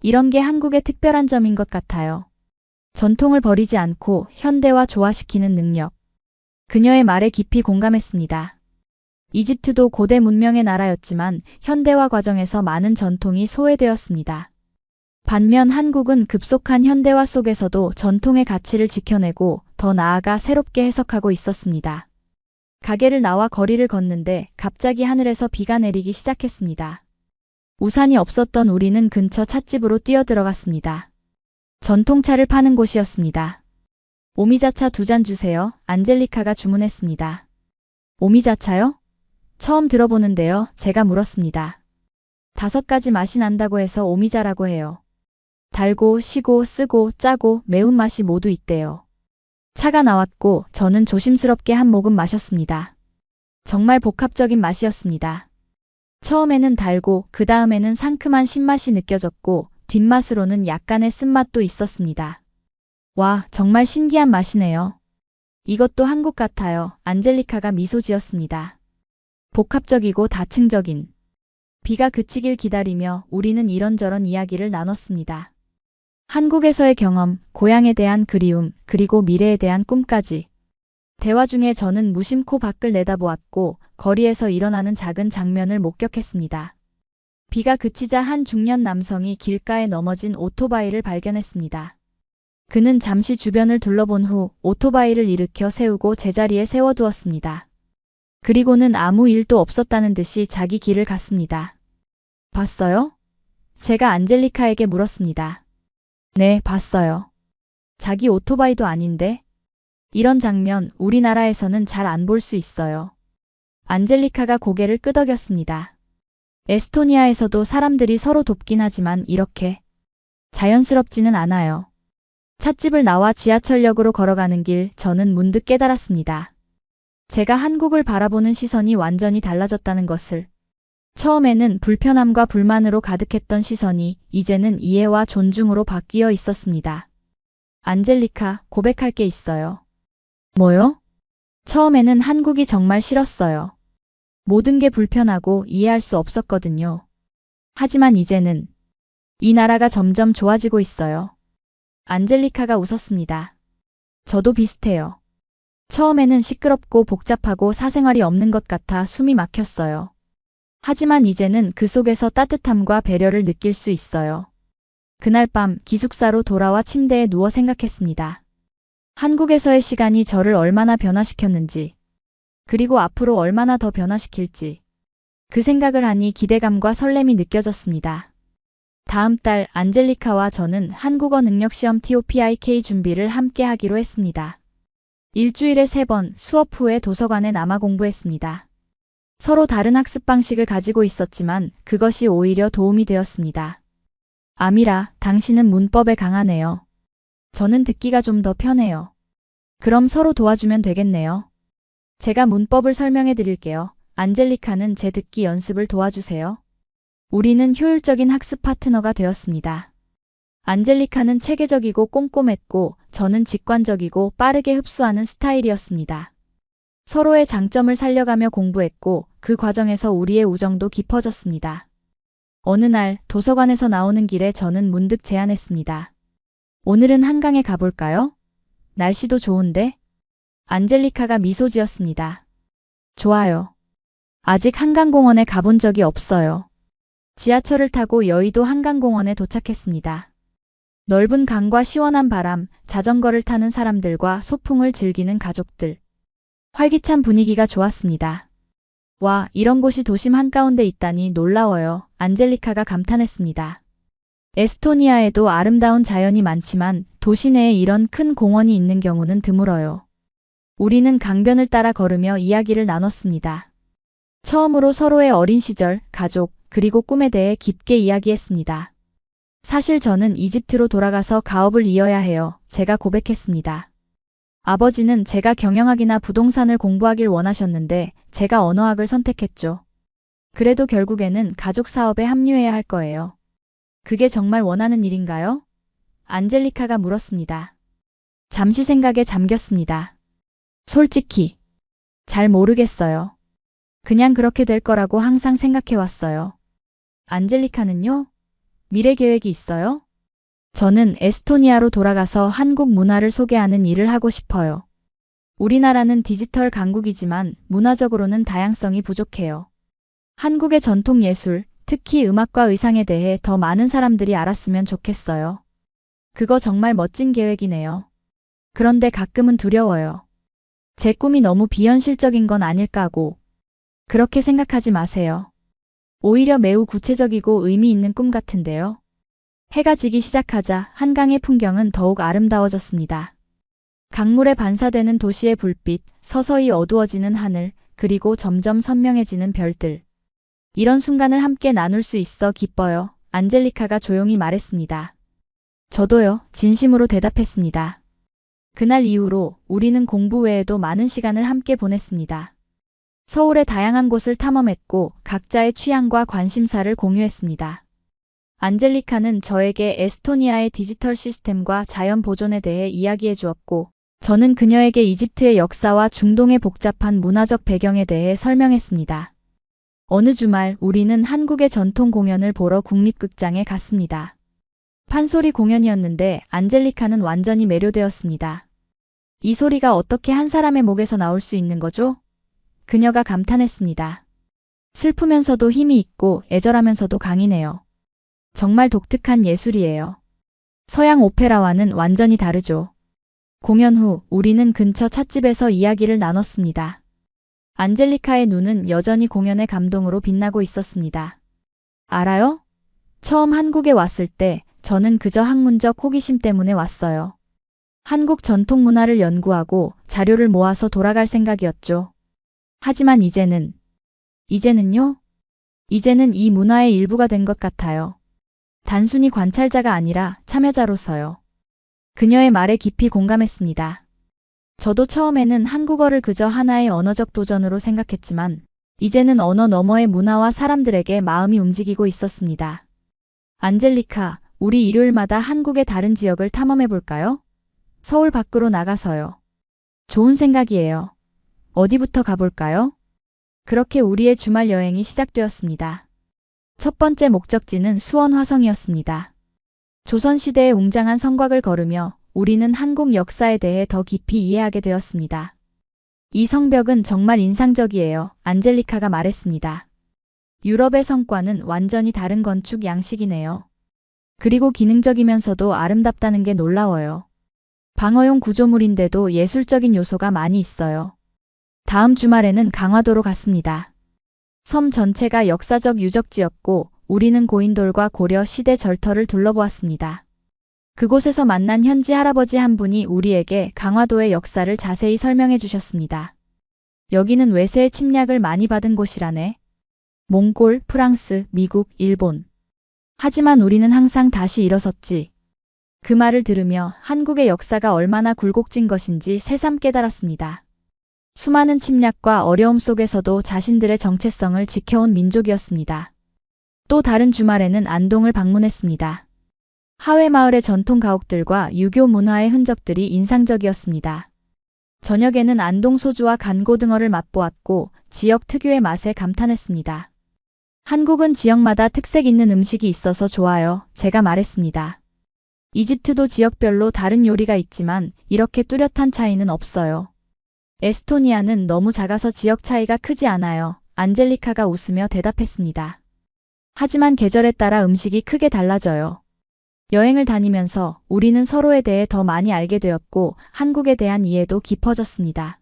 이런 게 한국의 특별한 점인 것 같아요. 전통을 버리지 않고 현대화 조화시키는 능력. 그녀의 말에 깊이 공감했습니다. 이집트도 고대 문명의 나라였지만 현대화 과정에서 많은 전통이 소외되었습니다. 반면 한국은 급속한 현대화 속에서도 전통의 가치를 지켜내고 더 나아가 새롭게 해석하고 있었습니다. 가게를 나와 거리를 걷는데 갑자기 하늘에서 비가 내리기 시작했습니다. 우산이 없었던 우리는 근처 찻집으로 뛰어들어갔습니다. 전통차를 파는 곳이었습니다. 오미자차 2잔 주세요. 안젤리카가 주문했습니다. 오미자차요? 처음 들어보는데요. 제가 물었습니다. 5가지 맛이 난다고 해서 오미자라고 해요. 달고, 시고, 쓰고, 짜고, 매운맛이 모두 있대요. 차가 나왔고 저는 조심스럽게 한 모금 마셨습니다. 정말 복합적인 맛이었습니다. 처음에는 달고 그 다음에는 상큼한 신맛이 느껴졌고 뒷맛으로는 약간의 쓴맛도 있었습니다. 와, 정말 신기한 맛이네요. 이것도 한국 같아요. 안젤리카가 미소 지었습니다. 복합적이고 다층적인. 비가 그치길 기다리며 우리는 이런저런 이야기를 나눴습니다. 한국에서의 경험, 고향에 대한 그리움, 그리고 미래에 대한 꿈까지. 대화 중에 저는 무심코 밖을 내다보았고 거리에서 일어나는 작은 장면을 목격했습니다. 비가 그치자 한 중년 남성이 길가에 넘어진 오토바이를 발견했습니다. 그는 잠시 주변을 둘러본 후 오토바이를 일으켜 세우고 제자리에 세워두었습니다. 그리고는 아무 일도 없었다는 듯이 자기 길을 갔습니다. 봤어요? 제가 안젤리카에게 물었습니다. 네, 봤어요. 자기 오토바이도 아닌데? 이런 장면 우리나라에서는 잘 안 볼 수 있어요. 안젤리카가 고개를 끄덕였습니다. 에스토니아에서도 사람들이 서로 돕긴 하지만 이렇게 자연스럽지는 않아요. 찻집을 나와 지하철역으로 걸어가는 길 저는 문득 깨달았습니다. 제가 한국을 바라보는 시선이 완전히 달라졌다는 것을. 처음에는 불편함과 불만으로 가득했던 시선이 이제는 이해와 존중으로 바뀌어 있었습니다. 안젤리카, 고백할 게 있어요. 뭐요? 처음에는 한국이 정말 싫었어요. 모든 게 불편하고 이해할 수 없었거든요. 하지만 이제는 이 나라가 점점 좋아지고 있어요. 안젤리카가 웃었습니다. 저도 비슷해요. 처음에는 시끄럽고 복잡하고 사생활이 없는 것 같아 숨이 막혔어요. 하지만 이제는 그 속에서 따뜻함과 배려를 느낄 수 있어요. 그날 밤 기숙사로 돌아와 침대에 누워 생각했습니다. 한국에서의 시간이 저를 얼마나 변화시켰는지, 그리고 앞으로 얼마나 더 변화시킬지. 그 생각을 하니 기대감과 설렘이 느껴졌습니다. 다음 달 안젤리카와 저는 한국어 능력시험 TOPIK 준비를 함께 하기로 했습니다. 일주일에 3번 수업 후에 도서관에 남아 공부했습니다. 서로 다른 학습 방식을 가지고 있었지만 그것이 오히려 도움이 되었습니다. 아미라, 당신은 문법에 강하네요. 저는 듣기가 좀 더 편해요. 그럼 서로 도와주면 되겠네요. 제가 문법을 설명해 드릴게요. 안젤리카는 제 듣기 연습을 도와주세요. 우리는 효율적인 학습 파트너가 되었습니다. 안젤리카는 체계적이고 꼼꼼했고 저는 직관적이고 빠르게 흡수하는 스타일이었습니다. 서로의 장점을 살려가며 공부했고 그 과정에서 우리의 우정도 깊어졌습니다. 어느 날 도서관에서 나오는 길에 저는 문득 제안했습니다. 오늘은 한강에 가볼까요? 날씨도 좋은데? 안젤리카가 미소 지었습니다. 좋아요. 아직 한강공원에 가본 적이 없어요. 지하철을 타고 여의도 한강공원에 도착했습니다. 넓은 강과 시원한 바람, 자전거를 타는 사람들과 소풍을 즐기는 가족들. 활기찬 분위기가 좋았습니다. 와, 이런 곳이 도심 한가운데 있다니 놀라워요. 안젤리카가 감탄했습니다. 에스토니아에도 아름다운 자연이 많지만 도시 내에 이런 큰 공원이 있는 경우는 드물어요. 우리는 강변을 따라 걸으며 이야기를 나눴습니다. 처음으로 서로의 어린 시절, 가족, 그리고 꿈에 대해 깊게 이야기했습니다. 사실 저는 이집트로 돌아가서 가업을 이어야 해요. 제가 고백했습니다. 아버지는 제가 경영학이나 부동산을 공부하길 원하셨는데 제가 언어학을 선택했죠. 그래도 결국에는 가족 사업에 합류해야 할 거예요. 그게 정말 원하는 일인가요? 안젤리카가 물었습니다. 잠시 생각에 잠겼습니다. 솔직히 잘 모르겠어요. 그냥 그렇게 될 거라고 항상 생각해왔어요. 안젤리카는요? 미래 계획이 있어요? 저는 에스토니아로 돌아가서 한국 문화를 소개하는 일을 하고 싶어요. 우리나라는 디지털 강국이지만 문화적으로는 다양성이 부족해요. 한국의 전통 예술, 특히 음악과 의상에 대해 더 많은 사람들이 알았으면 좋겠어요. 그거 정말 멋진 계획이네요. 그런데 가끔은 두려워요. 제 꿈이 너무 비현실적인 건 아닐까고. 그렇게 생각하지 마세요. 오히려 매우 구체적이고 의미 있는 꿈 같은데요. 해가 지기 시작하자 한강의 풍경은 더욱 아름다워졌습니다. 강물에 반사되는 도시의 불빛, 서서히 어두워지는 하늘, 그리고 점점 선명해지는 별들. 이런 순간을 함께 나눌 수 있어 기뻐요. 안젤리카가 조용히 말했습니다. 저도요, 진심으로 대답했습니다. 그날 이후로 우리는 공부 외에도 많은 시간을 함께 보냈습니다. 서울의 다양한 곳을 탐험했고 각자의 취향과 관심사를 공유했습니다. 안젤리카는 저에게 에스토니아의 디지털 시스템과 자연 보존에 대해 이야기해 주었고 저는 그녀에게 이집트의 역사와 중동의 복잡한 문화적 배경에 대해 설명했습니다. 어느 주말 우리는 한국의 전통 공연을 보러 국립극장에 갔습니다. 판소리 공연이었는데 안젤리카는 완전히 매료되었습니다. 이 소리가 어떻게 한 사람의 목에서 나올 수 있는 거죠? 그녀가 감탄했습니다. 슬프면서도 힘이 있고 애절하면서도 강이네요. 정말 독특한 예술이에요. 서양 오페라와는 완전히 다르죠. 공연 후 우리는 근처 찻집에서 이야기를 나눴습니다. 안젤리카의 눈은 여전히 공연의 감동으로 빛나고 있었습니다. 알아요? 처음 한국에 왔을 때 저는 그저 학문적 호기심 때문에 왔어요. 한국 전통 문화를 연구하고 자료를 모아서 돌아갈 생각이었죠. 하지만 이제는요? 이제는 이 문화의 일부가 된 것 같아요. 단순히 관찰자가 아니라 참여자로서요. 그녀의 말에 깊이 공감했습니다. 저도 처음에는 한국어를 그저 하나의 언어적 도전으로 생각했지만 이제는 언어 너머의 문화와 사람들에게 마음이 움직이고 있었습니다. 안젤리카, 우리 일요일마다 한국의 다른 지역을 탐험해 볼까요? 서울 밖으로 나가서요. 좋은 생각이에요. 어디부터 가볼까요? 그렇게 우리의 주말 여행이 시작되었습니다. 첫 번째 목적지는 수원 화성이었습니다. 조선시대의 웅장한 성곽을 걸으며 우리는 한국 역사에 대해 더 깊이 이해하게 되었습니다. 이 성벽은 정말 인상적이에요. 안젤리카가 말했습니다. 유럽의 성과는 완전히 다른 건축 양식이네요. 그리고 기능적이면서도 아름답다는 게 놀라워요. 방어용 구조물인데도 예술적인 요소가 많이 있어요. 다음 주말에는 강화도로 갔습니다. 섬 전체가 역사적 유적지였고 우리는 고인돌과 고려 시대 절터를 둘러보았습니다. 그곳에서 만난 현지 할아버지 한 분이 우리에게 강화도의 역사를 자세히 설명해 주셨습니다. 여기는 외세의 침략을 많이 받은 곳이라네. 몽골, 프랑스, 미국, 일본. 하지만 우리는 항상 다시 일어섰지. 그 말을 들으며 한국의 역사가 얼마나 굴곡진 것인지 새삼 깨달았습니다. 수많은 침략과 어려움 속에서도 자신들의 정체성을 지켜온 민족이었습니다. 또 다른 주말에는 안동을 방문했습니다. 하회마을의 전통 가옥들과 유교 문화의 흔적들이 인상적이었습니다. 저녁에는 안동 소주와 간고등어를 맛보았고 지역 특유의 맛에 감탄했습니다. 한국은 지역마다 특색 있는 음식이 있어서 좋아요. 제가 말했습니다. 이집트도 지역별로 다른 요리가 있지만 이렇게 뚜렷한 차이는 없어요. 에스토니아는 너무 작아서 지역 차이가 크지 않아요. 안젤리카가 웃으며 대답했습니다. 하지만 계절에 따라 음식이 크게 달라져요. 여행을 다니면서 우리는 서로에 대해 더 많이 알게 되었고 한국에 대한 이해도 깊어졌습니다.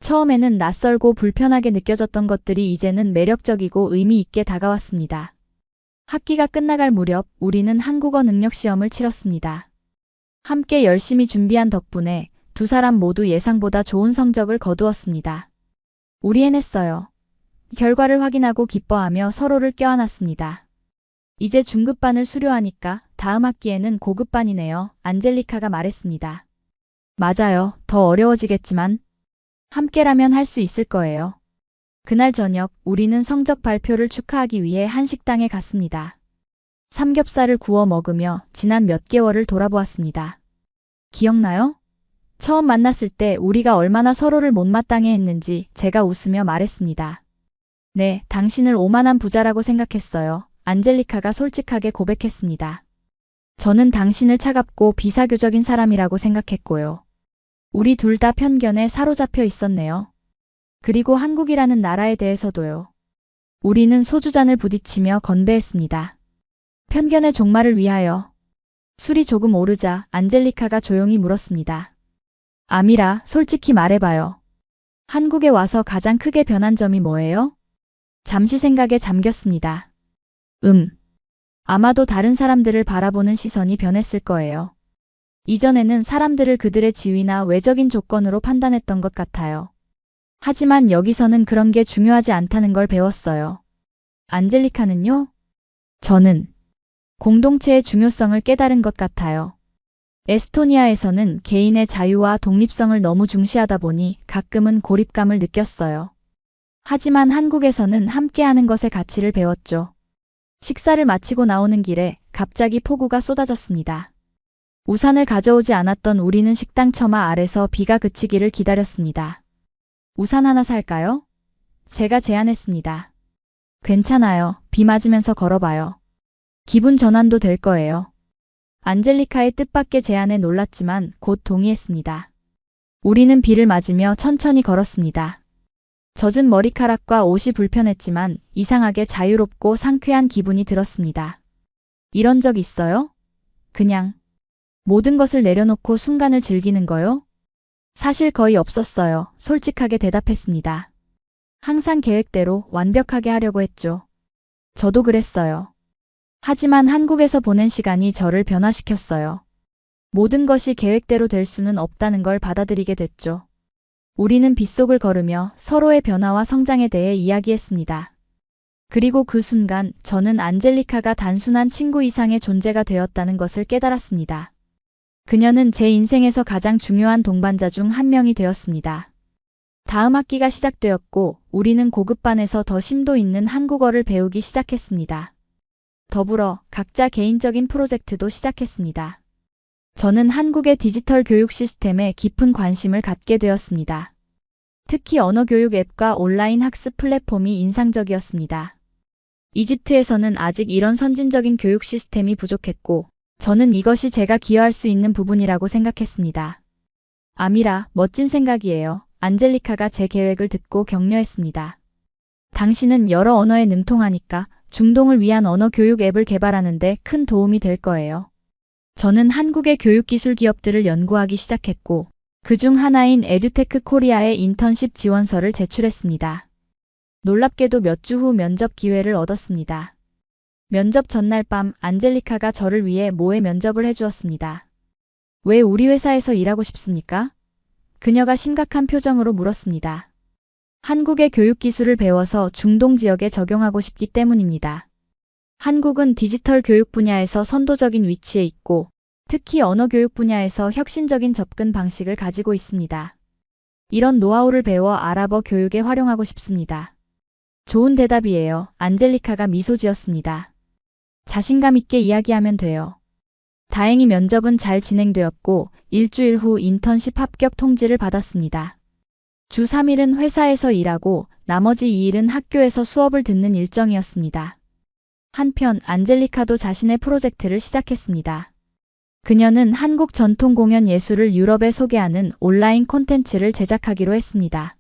처음에는 낯설고 불편하게 느껴졌던 것들이 이제는 매력적이고 의미 있게 다가왔습니다. 학기가 끝나갈 무렵 우리는 한국어 능력 시험을 치렀습니다. 함께 열심히 준비한 덕분에 두 사람 모두 예상보다 좋은 성적을 거두었습니다. 우리 해냈어요. 결과를 확인하고 기뻐하며 서로를 껴안았습니다. 이제 중급반을 수료하니까 다음 학기에는 고급반이네요. 안젤리카가 말했습니다. 맞아요. 더 어려워지겠지만 함께라면 할 수 있을 거예요. 그날 저녁 우리는 성적 발표를 축하하기 위해 한식당에 갔습니다. 삼겹살을 구워 먹으며 지난 몇 개월을 돌아보았습니다. 기억나요? 처음 만났을 때 우리가 얼마나 서로를 못마땅해 했는지 제가 웃으며 말했습니다. 네, 당신을 오만한 부자라고 생각했어요. 안젤리카가 솔직하게 고백했습니다. 저는 당신을 차갑고 비사교적인 사람이라고 생각했고요. 우리 둘 다 편견에 사로잡혀 있었네요. 그리고 한국이라는 나라에 대해서도요. 우리는 소주잔을 부딪히며 건배했습니다. 편견의 종말을 위하여. 술이 조금 오르자 안젤리카가 조용히 물었습니다. 아미라, 솔직히 말해봐요. 한국에 와서 가장 크게 변한 점이 뭐예요? 잠시 생각에 잠겼습니다. 아마도 다른 사람들을 바라보는 시선이 변했을 거예요. 이전에는 사람들을 그들의 지위나 외적인 조건으로 판단했던 것 같아요. 하지만 여기서는 그런 게 중요하지 않다는 걸 배웠어요. 안젤리카는요? 저는 공동체의 중요성을 깨달은 것 같아요. 에스토니아에서는 개인의 자유와 독립성을 너무 중시하다 보니 가끔은 고립감을 느꼈어요. 하지만 한국에서는 함께하는 것의 가치를 배웠죠. 식사를 마치고 나오는 길에 갑자기 폭우가 쏟아졌습니다. 우산을 가져오지 않았던 우리는 식당 처마 아래서 비가 그치기를 기다렸습니다. 우산 하나 살까요? 제가 제안했습니다. 괜찮아요. 비 맞으면서 걸어봐요. 기분 전환도 될 거예요. 안젤리카의 뜻밖의 제안에 놀랐지만 곧 동의했습니다. 우리는 비를 맞으며 천천히 걸었습니다. 젖은 머리카락과 옷이 불편했지만 이상하게 자유롭고 상쾌한 기분이 들었습니다. 이런 적 있어요? 그냥 모든 것을 내려놓고 순간을 즐기는 거요? 사실 거의 없었어요. 솔직하게 대답했습니다. 항상 계획대로 완벽하게 하려고 했죠. 저도 그랬어요. 하지만 한국에서 보낸 시간이 저를 변화시켰어요. 모든 것이 계획대로 될 수는 없다는 걸 받아들이게 됐죠. 우리는 빗속을 걸으며 서로의 변화와 성장에 대해 이야기했습니다. 그리고 그 순간 저는 안젤리카가 단순한 친구 이상의 존재가 되었다는 것을 깨달았습니다. 그녀는 제 인생에서 가장 중요한 동반자 중 한 명이 되었습니다. 다음 학기가 시작되었고 우리는 고급반에서 더 심도 있는 한국어를 배우기 시작했습니다. 더불어 각자 개인적인 프로젝트도 시작했습니다. 저는 한국의 디지털 교육 시스템에 깊은 관심을 갖게 되었습니다. 특히 언어 교육 앱과 온라인 학습 플랫폼이 인상적이었습니다. 이집트에서는 아직 이런 선진적인 교육 시스템이 부족했고 저는 이것이 제가 기여할 수 있는 부분이라고 생각했습니다. 아미라, 멋진 생각이에요. 안젤리카가 제 계획을 듣고 격려했습니다. 당신은 여러 언어에 능통하니까 중동을 위한 언어 교육 앱을 개발하는데 큰 도움이 될 거예요. 저는 한국의 교육기술 기업들을 연구하기 시작했고 그중 하나인 에듀테크 코리아의 인턴십 지원서를 제출했습니다. 놀랍게도 몇 주 후 면접 기회를 얻었습니다. 면접 전날 밤 안젤리카가 저를 위해 모의 면접을 해주었습니다. 왜 우리 회사에서 일하고 싶습니까? 그녀가 심각한 표정으로 물었습니다. 한국의 교육기술을 배워서 중동 지역에 적용하고 싶기 때문입니다. 한국은 디지털 교육 분야에서 선도적인 위치에 있고 특히 언어 교육 분야에서 혁신적인 접근 방식을 가지고 있습니다. 이런 노하우를 배워 아랍어 교육에 활용하고 싶습니다. 좋은 대답이에요. 안젤리카가 미소 지었습니다. 자신감 있게 이야기하면 돼요. 다행히 면접은 잘 진행되었고 일주일 후 인턴십 합격 통지를 받았습니다. 주 3일은 회사에서 일하고 나머지 2일은 학교에서 수업을 듣는 일정이었습니다. 한편 안젤리카도 자신의 프로젝트를 시작했습니다. 그녀는 한국 전통 공연 예술을 유럽에 소개하는 온라인 콘텐츠를 제작하기로 했습니다.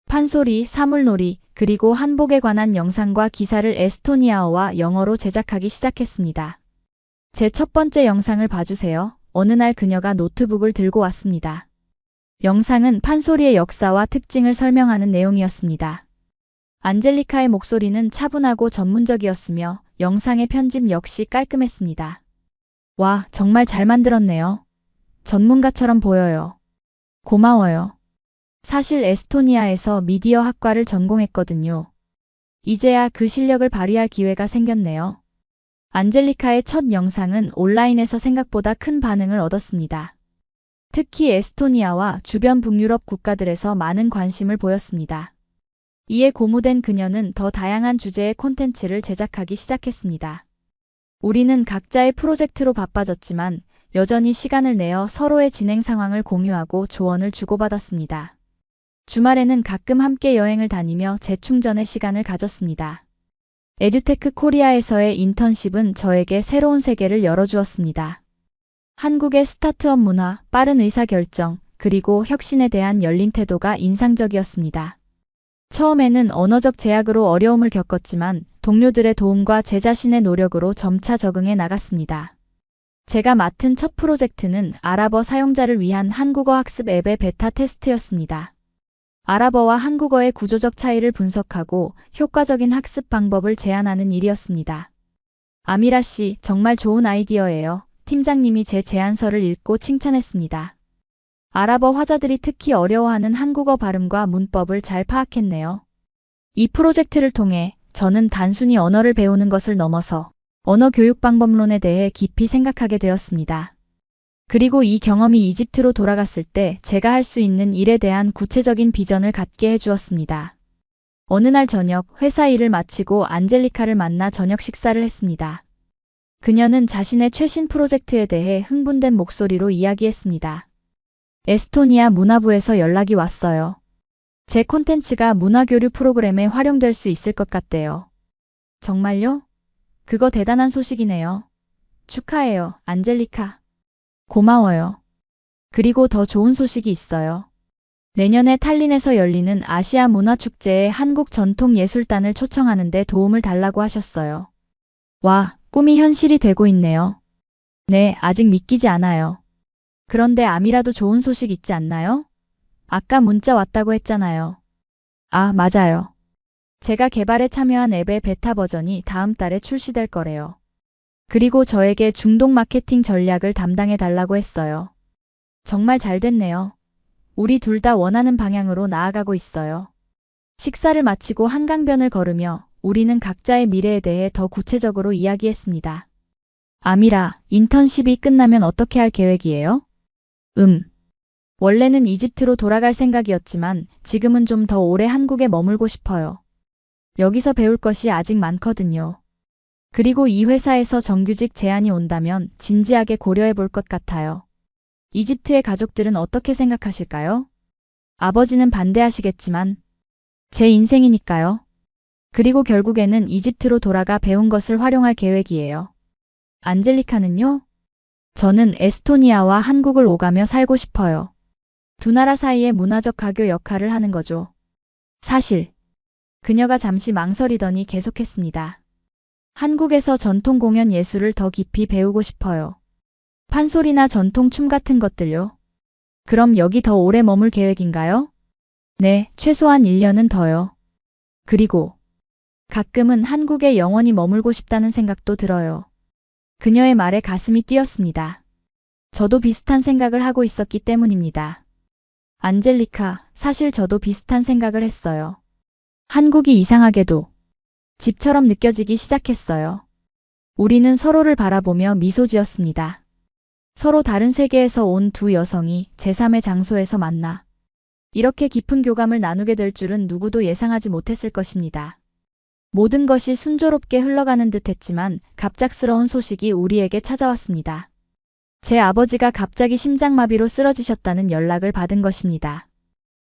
판소리, 사물놀이, 그리고 한복에 관한 영상과 기사를 에스토니아어와 영어로 제작하기 시작했습니다. 제 첫 번째 영상을 봐주세요. 어느 날 그녀가 노트북을 들고 왔습니다. 영상은 판소리의 역사와 특징을 설명하는 내용이었습니다. 안젤리카의 목소리는 차분하고 전문적이었으며 영상의 편집 역시 깔끔했습니다. 와, 정말 잘 만들었네요. 전문가처럼 보여요. 고마워요. 사실 에스토니아에서 미디어 학과를 전공했거든요. 이제야 그 실력을 발휘할 기회가 생겼네요. 안젤리카의 첫 영상은 온라인에서 생각보다 큰 반응을 얻었습니다. 특히 에스토니아와 주변 북유럽 국가들에서 많은 관심을 보였습니다. 이에 고무된 그녀는 더 다양한 주제의 콘텐츠를 제작하기 시작했습니다. 우리는 각자의 프로젝트로 바빠졌지만 여전히 시간을 내어 서로의 진행 상황을 공유하고 조언을 주고받았습니다. 주말에는 가끔 함께 여행을 다니며 재충전의 시간을 가졌습니다. 에듀테크 코리아에서의 인턴십은 저에게 새로운 세계를 열어주었습니다. 한국의 스타트업 문화, 빠른 의사결정, 그리고 혁신에 대한 열린 태도가 인상적이었습니다. 처음에는 언어적 제약으로 어려움을 겪었지만 동료들의 도움과 제 자신의 노력으로 점차 적응해 나갔습니다. 제가 맡은 첫 프로젝트는 아랍어 사용자를 위한 한국어 학습 앱의 베타 테스트였습니다. 아랍어와 한국어의 구조적 차이를 분석하고 효과적인 학습 방법을 제안하는 일이었습니다. 아미라 씨, 정말 좋은 아이디어예요. 팀장님이 제 제안서를 읽고 칭찬했습니다. 아랍어 화자들이 특히 어려워하는 한국어 발음과 문법을 잘 파악했네요. 이 프로젝트를 통해 저는 단순히 언어를 배우는 것을 넘어서 언어 교육 방법론에 대해 깊이 생각하게 되었습니다. 그리고 이 경험이 이집트로 돌아갔을 때 제가 할 수 있는 일에 대한 구체적인 비전을 갖게 해주었습니다. 어느 날 저녁 회사 일을 마치고 안젤리카를 만나 저녁 식사를 했습니다. 그녀는 자신의 최신 프로젝트에 대해 흥분된 목소리로 이야기했습니다. 에스토니아 문화부에서 연락이 왔어요. 제 콘텐츠가 문화교류 프로그램에 활용될 수 있을 것 같대요. 정말요? 그거 대단한 소식이네요. 축하해요, 안젤리카. 고마워요. 그리고 더 좋은 소식이 있어요. 내년에 탈린에서 열리는 아시아 문화축제에 한국 전통예술단을 초청하는데 도움을 달라고 하셨어요. 와, 꿈이 현실이 되고 있네요. 네, 아직 믿기지 않아요. 그런데 암이라도 좋은 소식 있지 않나요? 아까 문자 왔다고 했잖아요. 아, 맞아요. 제가 개발에 참여한 앱의 베타 버전이 다음 달에 출시될 거래요. 그리고 저에게 중동 마케팅 전략을 담당해 달라고 했어요. 정말 잘 됐네요. 우리 둘 다 원하는 방향으로 나아가고 있어요. 식사를 마치고 한강변을 걸으며 우리는 각자의 미래에 대해 더 구체적으로 이야기했습니다. 아미라, 인턴십이 끝나면 어떻게 할 계획이에요? 원래는 이집트로 돌아갈 생각이었지만 지금은 좀 더 오래 한국에 머물고 싶어요. 여기서 배울 것이 아직 많거든요. 그리고 이 회사에서 정규직 제안이 온다면 진지하게 고려해 볼 것 같아요. 이집트의 가족들은 어떻게 생각하실까요? 아버지는 반대하시겠지만 제 인생이니까요. 그리고 결국에는 이집트로 돌아가 배운 것을 활용할 계획이에요. 안젤리카는요? 저는 에스토니아와 한국을 오가며 살고 싶어요. 두 나라 사이의 문화적 가교 역할을 하는 거죠. 사실 그녀가 잠시 망설이더니 계속했습니다. 한국에서 전통 공연 예술을 더 깊이 배우고 싶어요. 판소리나 전통 춤 같은 것들요. 그럼 여기 더 오래 머물 계획인가요? 네, 최소한 1년은 더요. 그리고 가끔은 한국에 영원히 머물고 싶다는 생각도 들어요. 그녀의 말에 가슴이 뛰었습니다. 저도 비슷한 생각을 하고 있었기 때문입니다. 안젤리카, 사실 저도 비슷한 생각을 했어요. 한국이 이상하게도 집처럼 느껴지기 시작했어요. 우리는 서로를 바라보며 미소 지었습니다. 서로 다른 세계에서 온 두 여성이 제3의 장소에서 만나 이렇게 깊은 교감을 나누게 될 줄은 누구도 예상하지 못했을 것입니다. 모든 것이 순조롭게 흘러가는 듯 했지만 갑작스러운 소식이 우리에게 찾아왔습니다. 제 아버지가 갑자기 심장마비로 쓰러지셨다는 연락을 받은 것입니다.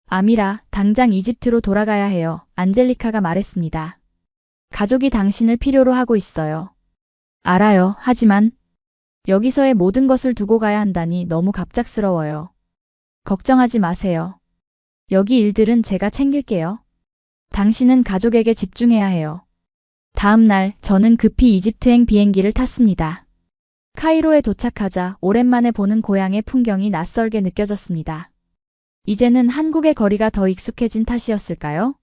아미라, 당장 이집트로 돌아가야 해요. 안젤리카가 말했습니다. 가족이 당신을 필요로 하고 있어요. 알아요. 하지만 여기서의 모든 것을 두고 가야 한다니 너무 갑작스러워요. 걱정하지 마세요. 여기 일들은 제가 챙길게요. 당신은 가족에게 집중해야 해요. 다음 날 저는 급히 이집트행 비행기를 탔습니다. 카이로에 도착하자 오랜만에 보는 고향의 풍경이 낯설게 느껴졌습니다. 이제는 한국의 거리가 더 익숙해진 탓이었을까요?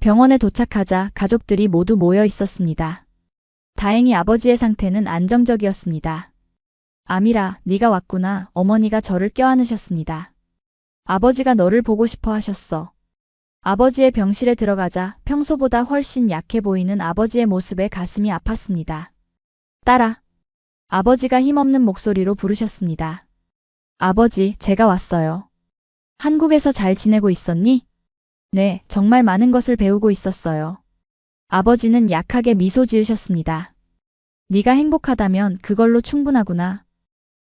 병원에 도착하자 가족들이 모두 모여 있었습니다. 다행히 아버지의 상태는 안정적이었습니다. 아미라, 네가 왔구나. 어머니가 저를 껴안으셨습니다. 아버지가 너를 보고 싶어 하셨어. 아버지의 병실에 들어가자 평소보다 훨씬 약해 보이는 아버지의 모습에 가슴이 아팠습니다. 딸아. 아버지가 힘없는 목소리로 부르셨습니다. 아버지, 제가 왔어요. 한국에서 잘 지내고 있었니? 네, 정말 많은 것을 배우고 있었어요. 아버지는 약하게 미소 지으셨습니다. 네가 행복하다면 그걸로 충분하구나.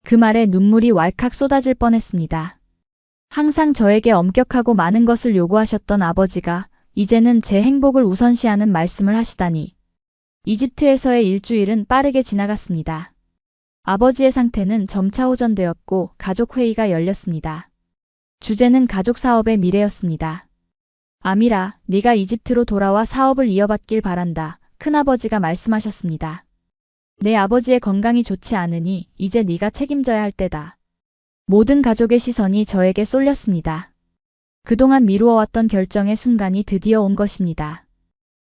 그 말에 눈물이 왈칵 쏟아질 뻔했습니다. 항상 저에게 엄격하고 많은 것을 요구하셨던 아버지가 이제는 제 행복을 우선시하는 말씀을 하시다니. 이집트에서의 일주일은 빠르게 지나갔습니다. 아버지의 상태는 점차 호전되었고 가족 회의가 열렸습니다. 주제는 가족 사업의 미래였습니다. 아미라, 네가 이집트로 돌아와 사업을 이어받길 바란다. 큰아버지가 말씀하셨습니다. 내 아버지의 건강이 좋지 않으니 이제 네가 책임져야 할 때다. 모든 가족의 시선이 저에게 쏠렸습니다. 그동안 미루어왔던 결정의 순간이 드디어 온 것입니다.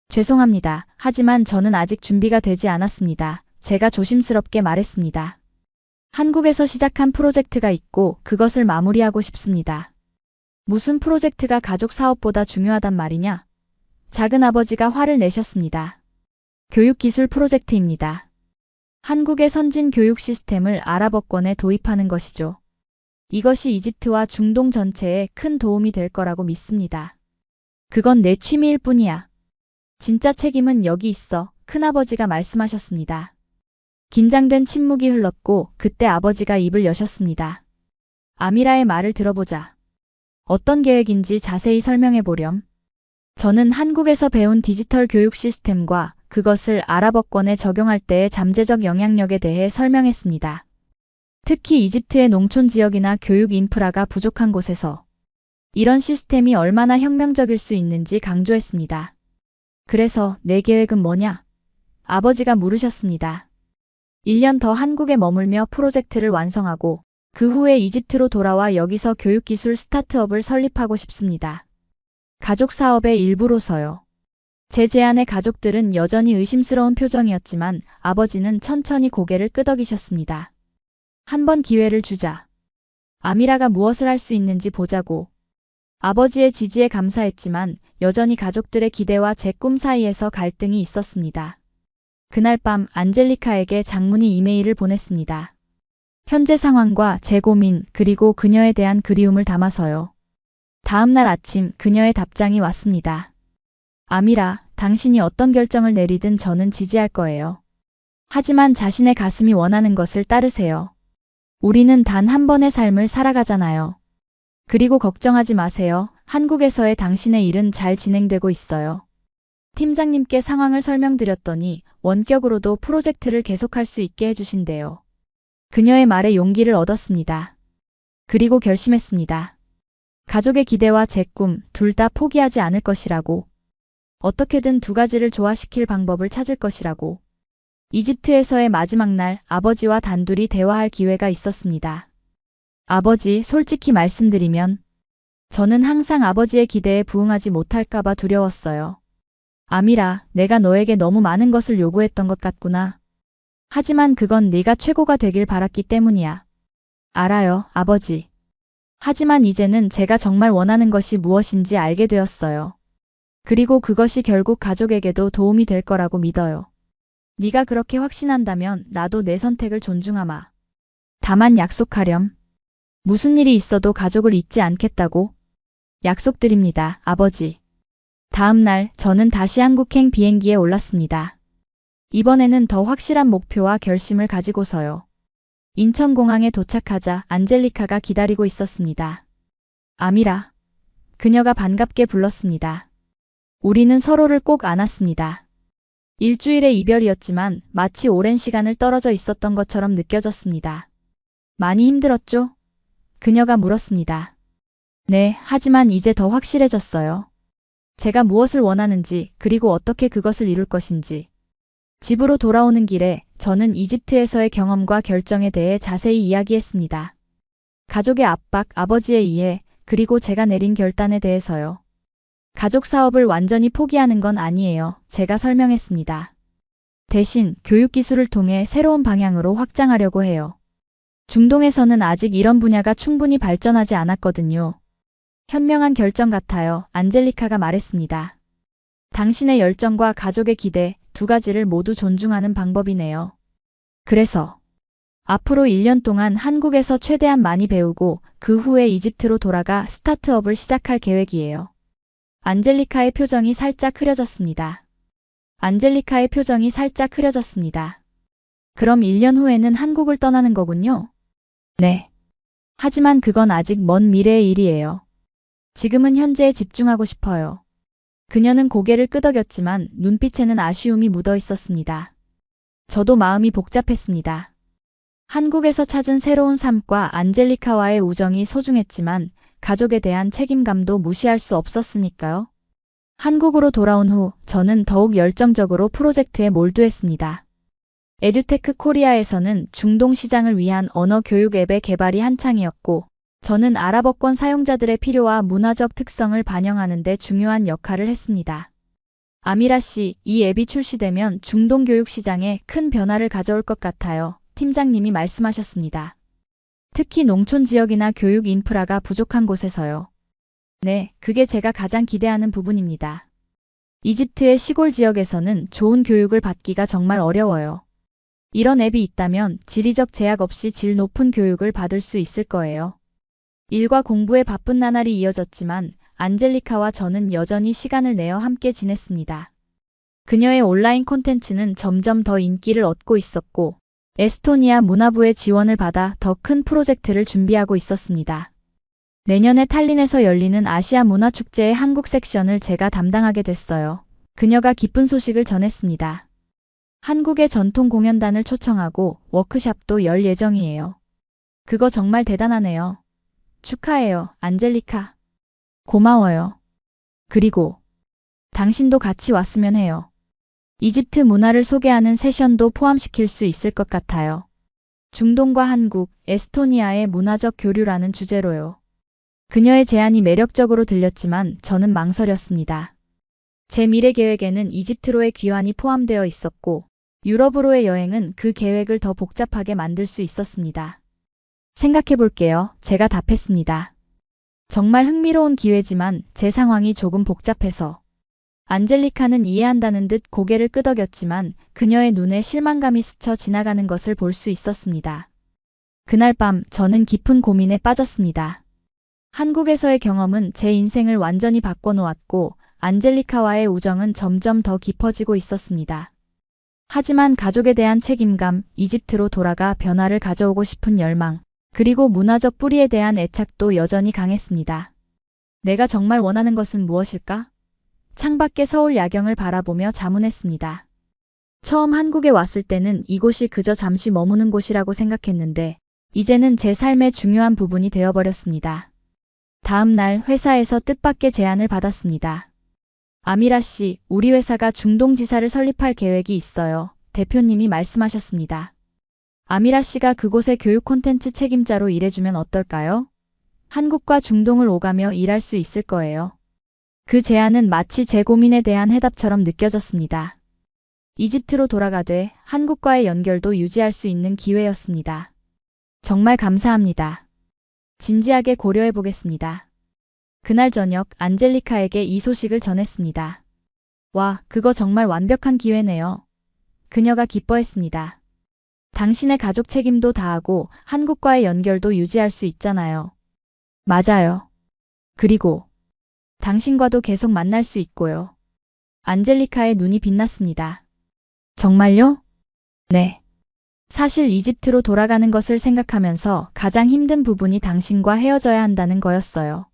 죄송합니다. 하지만 저는 아직 준비가 되지 않았습니다. 제가 조심스럽게 말했습니다. 한국에서 시작한 프로젝트가 있고 그것을 마무리하고 싶습니다. 무슨 프로젝트가 가족 사업보다 중요하단 말이냐? 작은 아버지가 화를 내셨습니다. 교육기술 프로젝트입니다. 한국의 선진 교육 시스템을 아랍어권에 도입하는 것이죠. 이것이 이집트와 중동 전체에 큰 도움이 될 거라고 믿습니다. 그건 내 취미일 뿐이야. 진짜 책임은 여기 있어. 큰아버지가 말씀하셨습니다. 긴장된 침묵이 흘렀고 그때 아버지가 입을 여셨습니다. 아미라의 말을 들어보자. 어떤 계획인지 자세히 설명해 보렴. 저는 한국에서 배운 디지털 교육 시스템과 그것을 아랍어권에 적용할 때의 잠재적 영향력에 대해 설명했습니다. 특히 이집트의 농촌 지역이나 교육 인프라가 부족한 곳에서 이런 시스템이 얼마나 혁명적일 수 있는지 강조했습니다. 그래서 내 계획은 뭐냐? 아버지가 물으셨습니다. 1년 더 한국에 머물며 프로젝트를 완성하고 그 후에 이집트로 돌아와 여기서 교육기술 스타트업을 설립하고 싶습니다. 가족 사업의 일부로서요. 제 제안에 가족들은 여전히 의심스러운 표정이었지만 아버지는 천천히 고개를 끄덕이셨습니다. 한번 기회를 주자. 아미라가 무엇을 할 수 있는지 보자고. 아버지의 지지에 감사했지만 여전히 가족들의 기대와 제 꿈 사이에서 갈등이 있었습니다. 그날 밤 안젤리카에게 장문이 이메일을 보냈습니다. 현재 상황과 제 고민 그리고 그녀에 대한 그리움을 담아서요. 다음 날 아침 그녀의 답장이 왔습니다. 아미라, 당신이 어떤 결정을 내리든 저는 지지할 거예요. 하지만 자신의 가슴이 원하는 것을 따르세요. 우리는 단 한 번의 삶을 살아가잖아요. 그리고 걱정하지 마세요. 한국에서의 당신의 일은 잘 진행되고 있어요. 팀장님께 상황을 설명드렸더니 원격으로도 프로젝트를 계속할 수 있게 해주신대요. 그녀의 말에 용기를 얻었습니다. 그리고 결심했습니다. 가족의 기대와 제 꿈 둘 다 포기하지 않을 것이라고. 어떻게든 두 가지를 조화시킬 방법을 찾을 것이라고. 이집트에서의 마지막 날 아버지와 단둘이 대화할 기회가 있었습니다. 아버지, 솔직히 말씀드리면 저는 항상 아버지의 기대에 부응하지 못할까봐 두려웠어요. 아미라, 내가 너에게 너무 많은 것을 요구했던 것 같구나. 하지만 그건 네가 최고가 되길 바랐기 때문이야. 알아요, 아버지. 하지만 이제는 제가 정말 원하는 것이 무엇인지 알게 되었어요. 그리고 그것이 결국 가족에게도 도움이 될 거라고 믿어요. 네가 그렇게 확신한다면 나도 내 선택을 존중하마. 다만 약속하렴. 무슨 일이 있어도 가족을 잊지 않겠다고. 약속드립니다, 아버지. 다음 날 저는 다시 한국행 비행기에 올랐습니다. 이번에는 더 확실한 목표와 결심을 가지고서요. 인천공항에 도착하자 안젤리카가 기다리고 있었습니다. 아미라. 그녀가 반갑게 불렀습니다. 우리는 서로를 꼭 안았습니다. 일주일의 이별이었지만 마치 오랜 시간을 떨어져 있었던 것처럼 느껴졌습니다. 많이 힘들었죠? 그녀가 물었습니다. 네, 하지만 이제 더 확실해졌어요. 제가 무엇을 원하는지 그리고 어떻게 그것을 이룰 것인지. 집으로 돌아오는 길에 저는 이집트에서의 경험과 결정에 대해 자세히 이야기했습니다. 가족의 압박, 아버지의 이해, 그리고 제가 내린 결단에 대해서요. 가족 사업을 완전히 포기하는 건 아니에요. 제가 설명했습니다. 대신 교육기술을 통해 새로운 방향으로 확장하려고 해요. 중동에서는 아직 이런 분야가 충분히 발전하지 않았거든요. 현명한 결정 같아요. 안젤리카가 말했습니다. 당신의 열정과 가족의 기대 두 가지를 모두 존중하는 방법이네요. 그래서 앞으로 1년 동안 한국에서 최대한 많이 배우고 그 후에 이집트로 돌아가 스타트업을 시작할 계획이에요. 안젤리카의 표정이 살짝 흐려졌습니다. 안젤리카의 표정이 살짝 흐려졌습니다. 그럼 1년 후에는 한국을 떠나는 거군요? 네. 하지만 그건 아직 먼 미래의 일이에요. 지금은 현재에 집중하고 싶어요. 그녀는 고개를 끄덕였지만 눈빛에는 아쉬움이 묻어 있었습니다. 저도 마음이 복잡했습니다. 한국에서 찾은 새로운 삶과 안젤리카와의 우정이 소중했지만 가족에 대한 책임감도 무시할 수 없었으니까요. 한국으로 돌아온 후 저는 더욱 열정적으로 프로젝트에 몰두했습니다. 에듀테크 코리아에서는 중동 시장을 위한 언어 교육 앱의 개발이 한창이었고 저는 아랍어권 사용자들의 필요와 문화적 특성을 반영하는 데 중요한 역할을 했습니다. 아미라 씨, 이 앱이 출시되면 중동 교육 시장에 큰 변화를 가져올 것 같아요. 팀장님이 말씀하셨습니다. 특히 농촌 지역이나 교육 인프라가 부족한 곳에서요. 네, 그게 제가 가장 기대하는 부분입니다. 이집트의 시골 지역에서는 좋은 교육을 받기가 정말 어려워요. 이런 앱이 있다면 지리적 제약 없이 질 높은 교육을 받을 수 있을 거예요. 일과 공부에 바쁜 나날이 이어졌지만 안젤리카와 저는 여전히 시간을 내어 함께 지냈습니다. 그녀의 온라인 콘텐츠는 점점 더 인기를 얻고 있었고 에스토니아 문화부의 지원을 받아 더 큰 프로젝트를 준비하고 있었습니다. 내년에 탈린에서 열리는 아시아 문화축제의 한국 섹션을 제가 담당하게 됐어요. 그녀가 기쁜 소식을 전했습니다. 한국의 전통 공연단을 초청하고 워크샵도 열 예정이에요. 그거 정말 대단하네요. 축하해요, 안젤리카. 고마워요. 그리고 당신도 같이 왔으면 해요. 이집트 문화를 소개하는 세션도 포함시킬 수 있을 것 같아요. 중동과 한국, 에스토니아의 문화적 교류라는 주제로요. 그녀의 제안이 매력적으로 들렸지만 저는 망설였습니다. 제 미래 계획에는 이집트로의 귀환이 포함되어 있었고 유럽으로의 여행은 그 계획을 더 복잡하게 만들 수 있었습니다. 생각해 볼게요. 제가 답했습니다. 정말 흥미로운 기회지만 제 상황이 조금 복잡해서. 안젤리카는 이해한다는 듯 고개를 끄덕였지만 그녀의 눈에 실망감이 스쳐 지나가는 것을 볼 수 있었습니다. 그날 밤 저는 깊은 고민에 빠졌습니다. 한국에서의 경험은 제 인생을 완전히 바꿔놓았고 안젤리카와의 우정은 점점 더 깊어지고 있었습니다. 하지만 가족에 대한 책임감, 이집트로 돌아가 변화를 가져오고 싶은 열망, 그리고 문화적 뿌리에 대한 애착도 여전히 강했습니다. 내가 정말 원하는 것은 무엇일까? 창밖의 서울 야경을 바라보며 자문했습니다. 처음 한국에 왔을 때는 이곳이 그저 잠시 머무는 곳이라고 생각했는데 이제는 제 삶의 중요한 부분이 되어버렸습니다. 다음 날 회사에서 뜻밖의 제안을 받았습니다. 아미라 씨, 우리 회사가 중동지사를 설립할 계획이 있어요. 대표님이 말씀하셨습니다. 아미라 씨가 그곳의 교육 콘텐츠 책임자로 일해주면 어떨까요? 한국과 중동을 오가며 일할 수 있을 거예요. 그 제안은 마치 제 고민에 대한 해답처럼 느껴졌습니다. 이집트로 돌아가되 한국과의 연결도 유지할 수 있는 기회였습니다. 정말 감사합니다. 진지하게 고려해 보겠습니다. 그날 저녁 안젤리카에게 이 소식을 전했습니다. 와, 그거 정말 완벽한 기회네요. 그녀가 기뻐했습니다. 당신의 가족 책임도 다하고 한국과의 연결도 유지할 수 있잖아요. 맞아요. 그리고 당신과도 계속 만날 수 있고요. 안젤리카의 눈이 빛났습니다. 정말요? 네. 사실 이집트로 돌아가는 것을 생각하면서 가장 힘든 부분이 당신과 헤어져야 한다는 거였어요.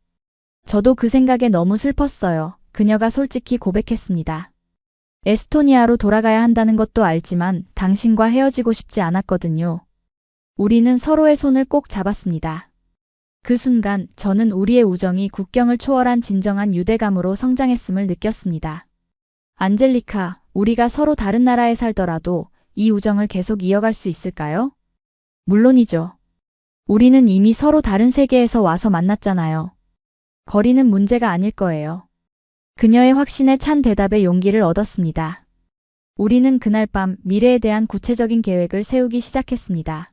저도 그 생각에 너무 슬펐어요. 그녀가 솔직히 고백했습니다. 에스토니아로 돌아가야 한다는 것도 알지만 당신과 헤어지고 싶지 않았거든요. 우리는 서로의 손을 꼭 잡았습니다. 그 순간 저는 우리의 우정이 국경을 초월한 진정한 유대감으로 성장했음을 느꼈습니다. 안젤리카, 우리가 서로 다른 나라에 살더라도 이 우정을 계속 이어갈 수 있을까요? 물론이죠. 우리는 이미 서로 다른 세계에서 와서 만났잖아요. 거리는 문제가 아닐 거예요. 그녀의 확신에 찬 대답에 용기를 얻었습니다. 우리는 그날 밤 미래에 대한 구체적인 계획을 세우기 시작했습니다.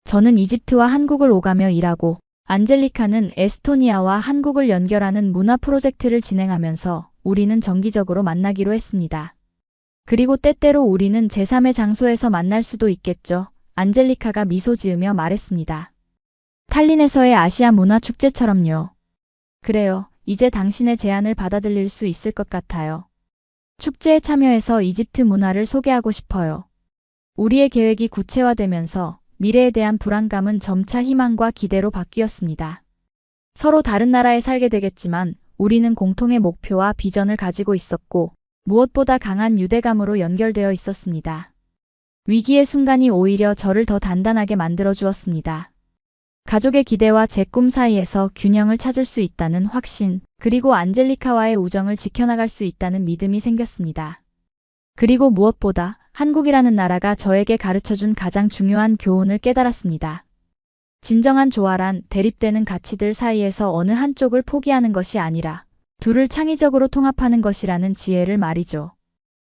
저는 이집트와 한국을 오가며 일하고 안젤리카는 에스토니아와 한국을 연결하는 문화 프로젝트를 진행하면서 우리는 정기적으로 만나기로 했습니다. 그리고 때때로 우리는 제3의 장소에서 만날 수도 있겠죠. 안젤리카가 미소 지으며 말했습니다. 탈린에서의 아시아 문화 축제처럼요. 그래요. 이제 당신의 제안을 받아들일 수 있을 것 같아요. 축제에 참여해서 이집트 문화를 소개하고 싶어요. 우리의 계획이 구체화되면서 미래에 대한 불안감은 점차 희망과 기대로 바뀌었습니다. 서로 다른 나라에 살게 되겠지만 우리는 공통의 목표와 비전을 가지고 있었고 무엇보다 강한 유대감으로 연결되어 있었습니다. 위기의 순간이 오히려 저를 더 단단하게 만들어 주었습니다. 가족의 기대와 제 꿈 사이에서 균형을 찾을 수 있다는 확신, 그리고 안젤리카와의 우정을 지켜나갈 수 있다는 믿음이 생겼습니다. 그리고 무엇보다 한국이라는 나라가 저에게 가르쳐준 가장 중요한 교훈을 깨달았습니다. 진정한 조화란 대립되는 가치들 사이에서 어느 한쪽을 포기하는 것이 아니라 둘을 창의적으로 통합하는 것이라는 지혜를 말이죠.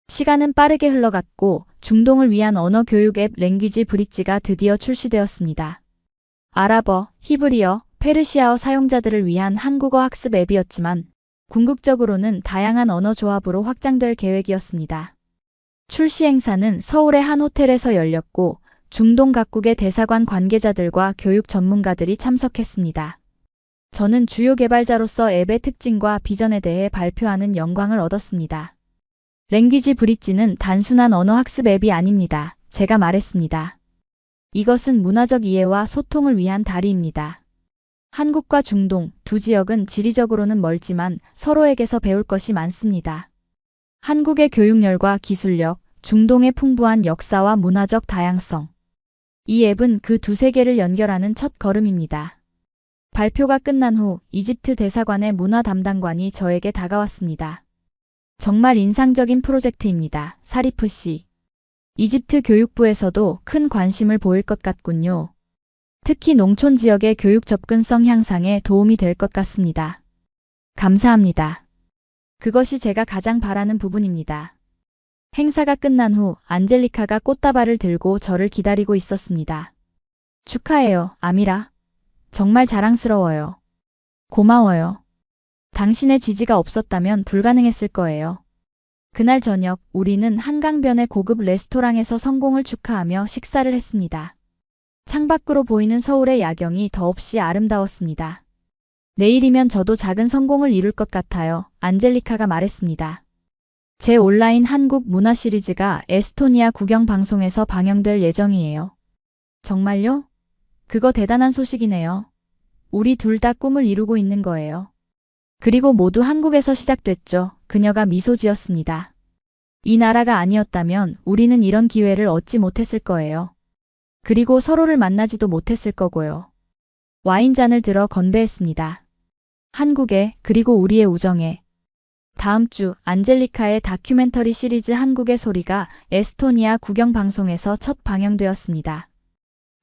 시간은 빠르게 흘러갔고 중동을 위한 언어 교육 앱 랭귀지 브릿지가 드디어 출시되었습니다. 아랍어, 히브리어, 페르시아어 사용자들을 위한 한국어 학습 앱이었지만 궁극적으로는 다양한 언어 조합으로 확장될 계획이었습니다. 출시 행사는 서울의 한 호텔에서 열렸고 중동 각국의 대사관 관계자들과 교육 전문가들이 참석했습니다. 저는 주요 개발자로서 앱의 특징과 비전에 대해 발표하는 영광을 얻었습니다. 랭귀지 브릿지는 단순한 언어 학습 앱이 아닙니다. 제가 말했습니다. 이것은 문화적 이해와 소통을 위한 다리입니다. 한국과 중동 두 지역은 지리적으로는 멀지만 서로에게서 배울 것이 많습니다. 한국의 교육열과 기술력, 중동의 풍부한 역사와 문화적 다양성. 이 앱은 그 두 세계를 연결하는 첫 걸음입니다. 발표가 끝난 후 이집트 대사관의 문화 담당관이 저에게 다가왔습니다. 정말 인상적인 프로젝트입니다. 사리프 씨. 이집트 교육부에서도 큰 관심을 보일 것 같군요. 특히 농촌 지역의 교육 접근성 향상에 도움이 될 것 같습니다. 감사합니다. 그것이 제가 가장 바라는 부분입니다. 행사가 끝난 후 안젤리카가 꽃다발을 들고 저를 기다리고 있었습니다. 축하해요, 아미라. 정말 자랑스러워요. 고마워요. 당신의 지지가 없었다면 불가능했을 거예요. 그날 저녁 우리는 한강변의 고급 레스토랑에서 성공을 축하하며 식사를 했습니다. 창밖으로 보이는 서울의 야경이 더없이 아름다웠습니다. 내일이면 저도 작은 성공을 이룰 것 같아요. 안젤리카가 말했습니다. 제 온라인 한국 문화 시리즈가 에스토니아 국영 방송에서 방영될 예정이에요. 정말요? 그거 대단한 소식이네요. 우리 둘 다 꿈을 이루고 있는 거예요. 그리고 모두 한국에서 시작됐죠. 그녀가 미소 지었습니다. 이 나라가 아니었다면 우리는 이런 기회를 얻지 못했을 거예요. 그리고 서로를 만나지도 못했을 거고요. 와인잔을 들어 건배했습니다. 한국에, 그리고 우리의 우정에. 다음 주 안젤리카의 다큐멘터리 시리즈 한국의 소리가 에스토니아 국영 방송에서 첫 방영되었습니다.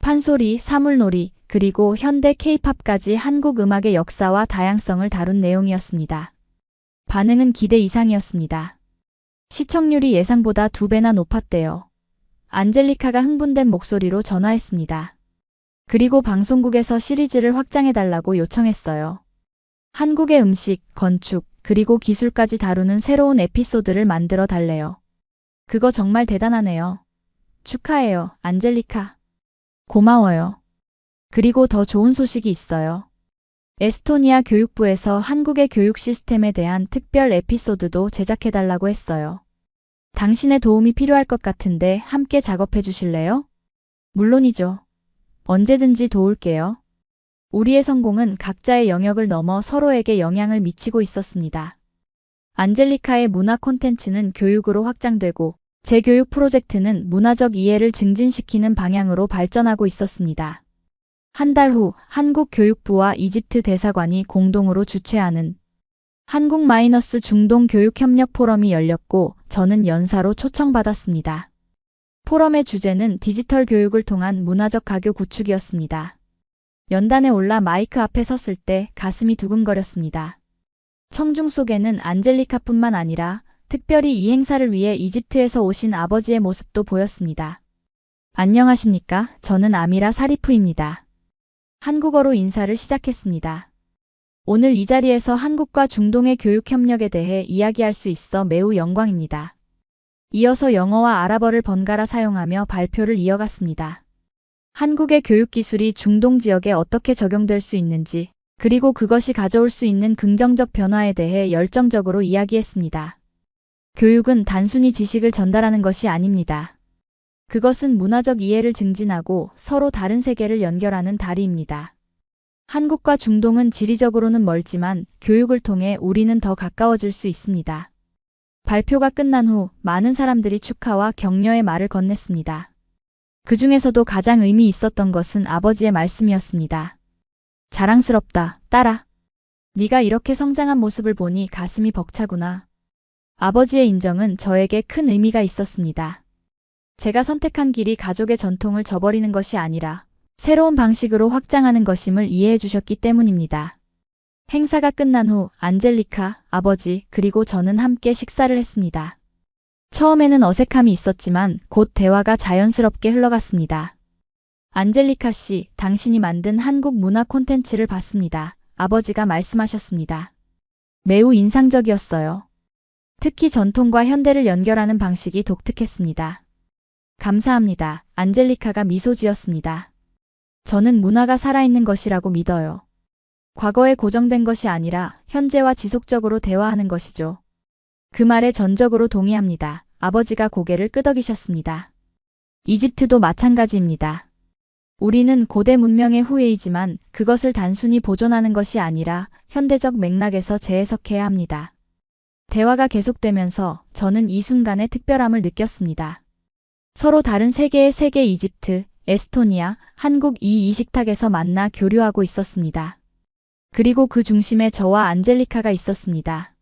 판소리, 사물놀이, 그리고 현대 K-팝까지 한국 음악의 역사와 다양성을 다룬 내용이었습니다. 반응은 기대 이상이었습니다. 시청률이 예상보다 2배나 높았대요. 안젤리카가 흥분된 목소리로 전화했습니다. 그리고 방송국에서 시리즈를 확장해달라고 요청했어요. 한국의 음식, 건축, 그리고 기술까지 다루는 새로운 에피소드를 만들어 달래요. 그거 정말 대단하네요. 축하해요, 안젤리카. 고마워요. 그리고 더 좋은 소식이 있어요. 에스토니아 교육부에서 한국의 교육 시스템에 대한 특별 에피소드도 제작해달라고 했어요. 당신의 도움이 필요할 것 같은데 함께 작업해 주실래요? 물론이죠. 언제든지 도울게요. 우리의 성공은 각자의 영역을 넘어 서로에게 영향을 미치고 있었습니다. 안젤리카의 문화 콘텐츠는 교육으로 확장되고 재교육 프로젝트는 문화적 이해를 증진시키는 방향으로 발전하고 있었습니다. 한 달 후 한국 교육부와 이집트 대사관이 공동으로 주최하는 한국-중동 교육협력 포럼이 열렸고 저는 연사로 초청받았습니다. 포럼의 주제는 디지털 교육을 통한 문화적 가교 구축이었습니다. 연단에 올라 마이크 앞에 섰을 때 가슴이 두근거렸습니다. 청중 속에는 안젤리카뿐만 아니라 특별히 이 행사를 위해 이집트에서 오신 아버지의 모습도 보였습니다. 안녕하십니까? 저는 아미라 사리프입니다. 한국어로 인사를 시작했습니다. 오늘 이 자리에서 한국과 중동의 교육 협력에 대해 이야기할 수 있어 매우 영광입니다. 이어서 영어와 아랍어를 번갈아 사용하며 발표를 이어갔습니다. 한국의 교육 기술이 중동 지역에 어떻게 적용될 수 있는지, 그리고 그것이 가져올 수 있는 긍정적 변화에 대해 열정적으로 이야기했습니다. 교육은 단순히 지식을 전달하는 것이 아닙니다. 그것은 문화적 이해를 증진하고 서로 다른 세계를 연결하는 다리입니다. 한국과 중동은 지리적으로는 멀지만 교육을 통해 우리는 더 가까워질 수 있습니다. 발표가 끝난 후 많은 사람들이 축하와 격려의 말을 건넸습니다. 그 중에서도 가장 의미 있었던 것은 아버지의 말씀이었습니다. 자랑스럽다, 딸아. 네가 이렇게 성장한 모습을 보니 가슴이 벅차구나. 아버지의 인정은 저에게 큰 의미가 있었습니다. 제가 선택한 길이 가족의 전통을 저버리는 것이 아니라 새로운 방식으로 확장하는 것임을 이해해 주셨기 때문입니다. 행사가 끝난 후 안젤리카, 아버지, 그리고 저는 함께 식사를 했습니다. 처음에는 어색함이 있었지만 곧 대화가 자연스럽게 흘러갔습니다. 안젤리카 씨, 당신이 만든 한국 문화 콘텐츠를 봤습니다. 아버지가 말씀하셨습니다. 매우 인상적이었어요. 특히 전통과 현대를 연결하는 방식이 독특했습니다. 감사합니다. 안젤리카가 미소 지었습니다. 저는 문화가 살아있는 것이라고 믿어요. 과거에 고정된 것이 아니라 현재와 지속적으로 대화하는 것이죠. 그 말에 전적으로 동의합니다. 아버지가 고개를 끄덕이셨습니다. 이집트도 마찬가지입니다. 우리는 고대 문명의 후예이지만 그것을 단순히 보존하는 것이 아니라 현대적 맥락에서 재해석해야 합니다. 대화가 계속되면서 저는 이 순간의 특별함을 느꼈습니다. 서로 다른 세계의 세계 이집트, 에스토니아, 한국 이 식탁에서 만나 교류하고 있었습니다. 그리고 그 중심에 저와 안젤리카가 있었습니다.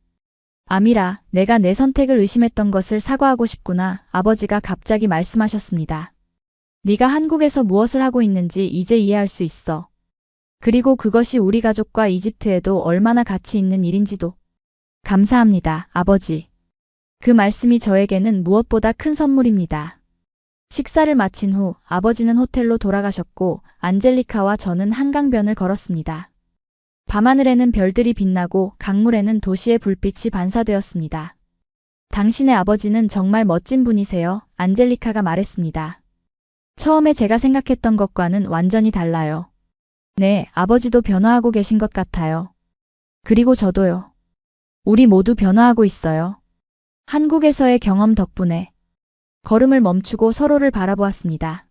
아미라, 내가 내 선택을 의심했던 것을 사과하고 싶구나. 아버지가 갑자기 말씀하셨습니다. 네가 한국에서 무엇을 하고 있는지 이제 이해할 수 있어. 그리고 그것이 우리 가족과 이집트에도 얼마나 가치 있는 일인지도. 감사합니다, 아버지. 그 말씀이 저에게는 무엇보다 큰 선물입니다. 식사를 마친 후 아버지는 호텔로 돌아가셨고 안젤리카와 저는 한강변을 걸었습니다. 밤하늘에는 별들이 빛나고 강물에는 도시의 불빛이 반사되었습니다. 당신의 아버지는 정말 멋진 분이세요, 안젤리카가 말했습니다. 처음에 제가 생각했던 것과는 완전히 달라요. 네, 아버지도 변화하고 계신 것 같아요. 그리고 저도요. 우리 모두 변화하고 있어요. 한국에서의 경험 덕분에. 걸음을 멈추고 서로를 바라보았습니다.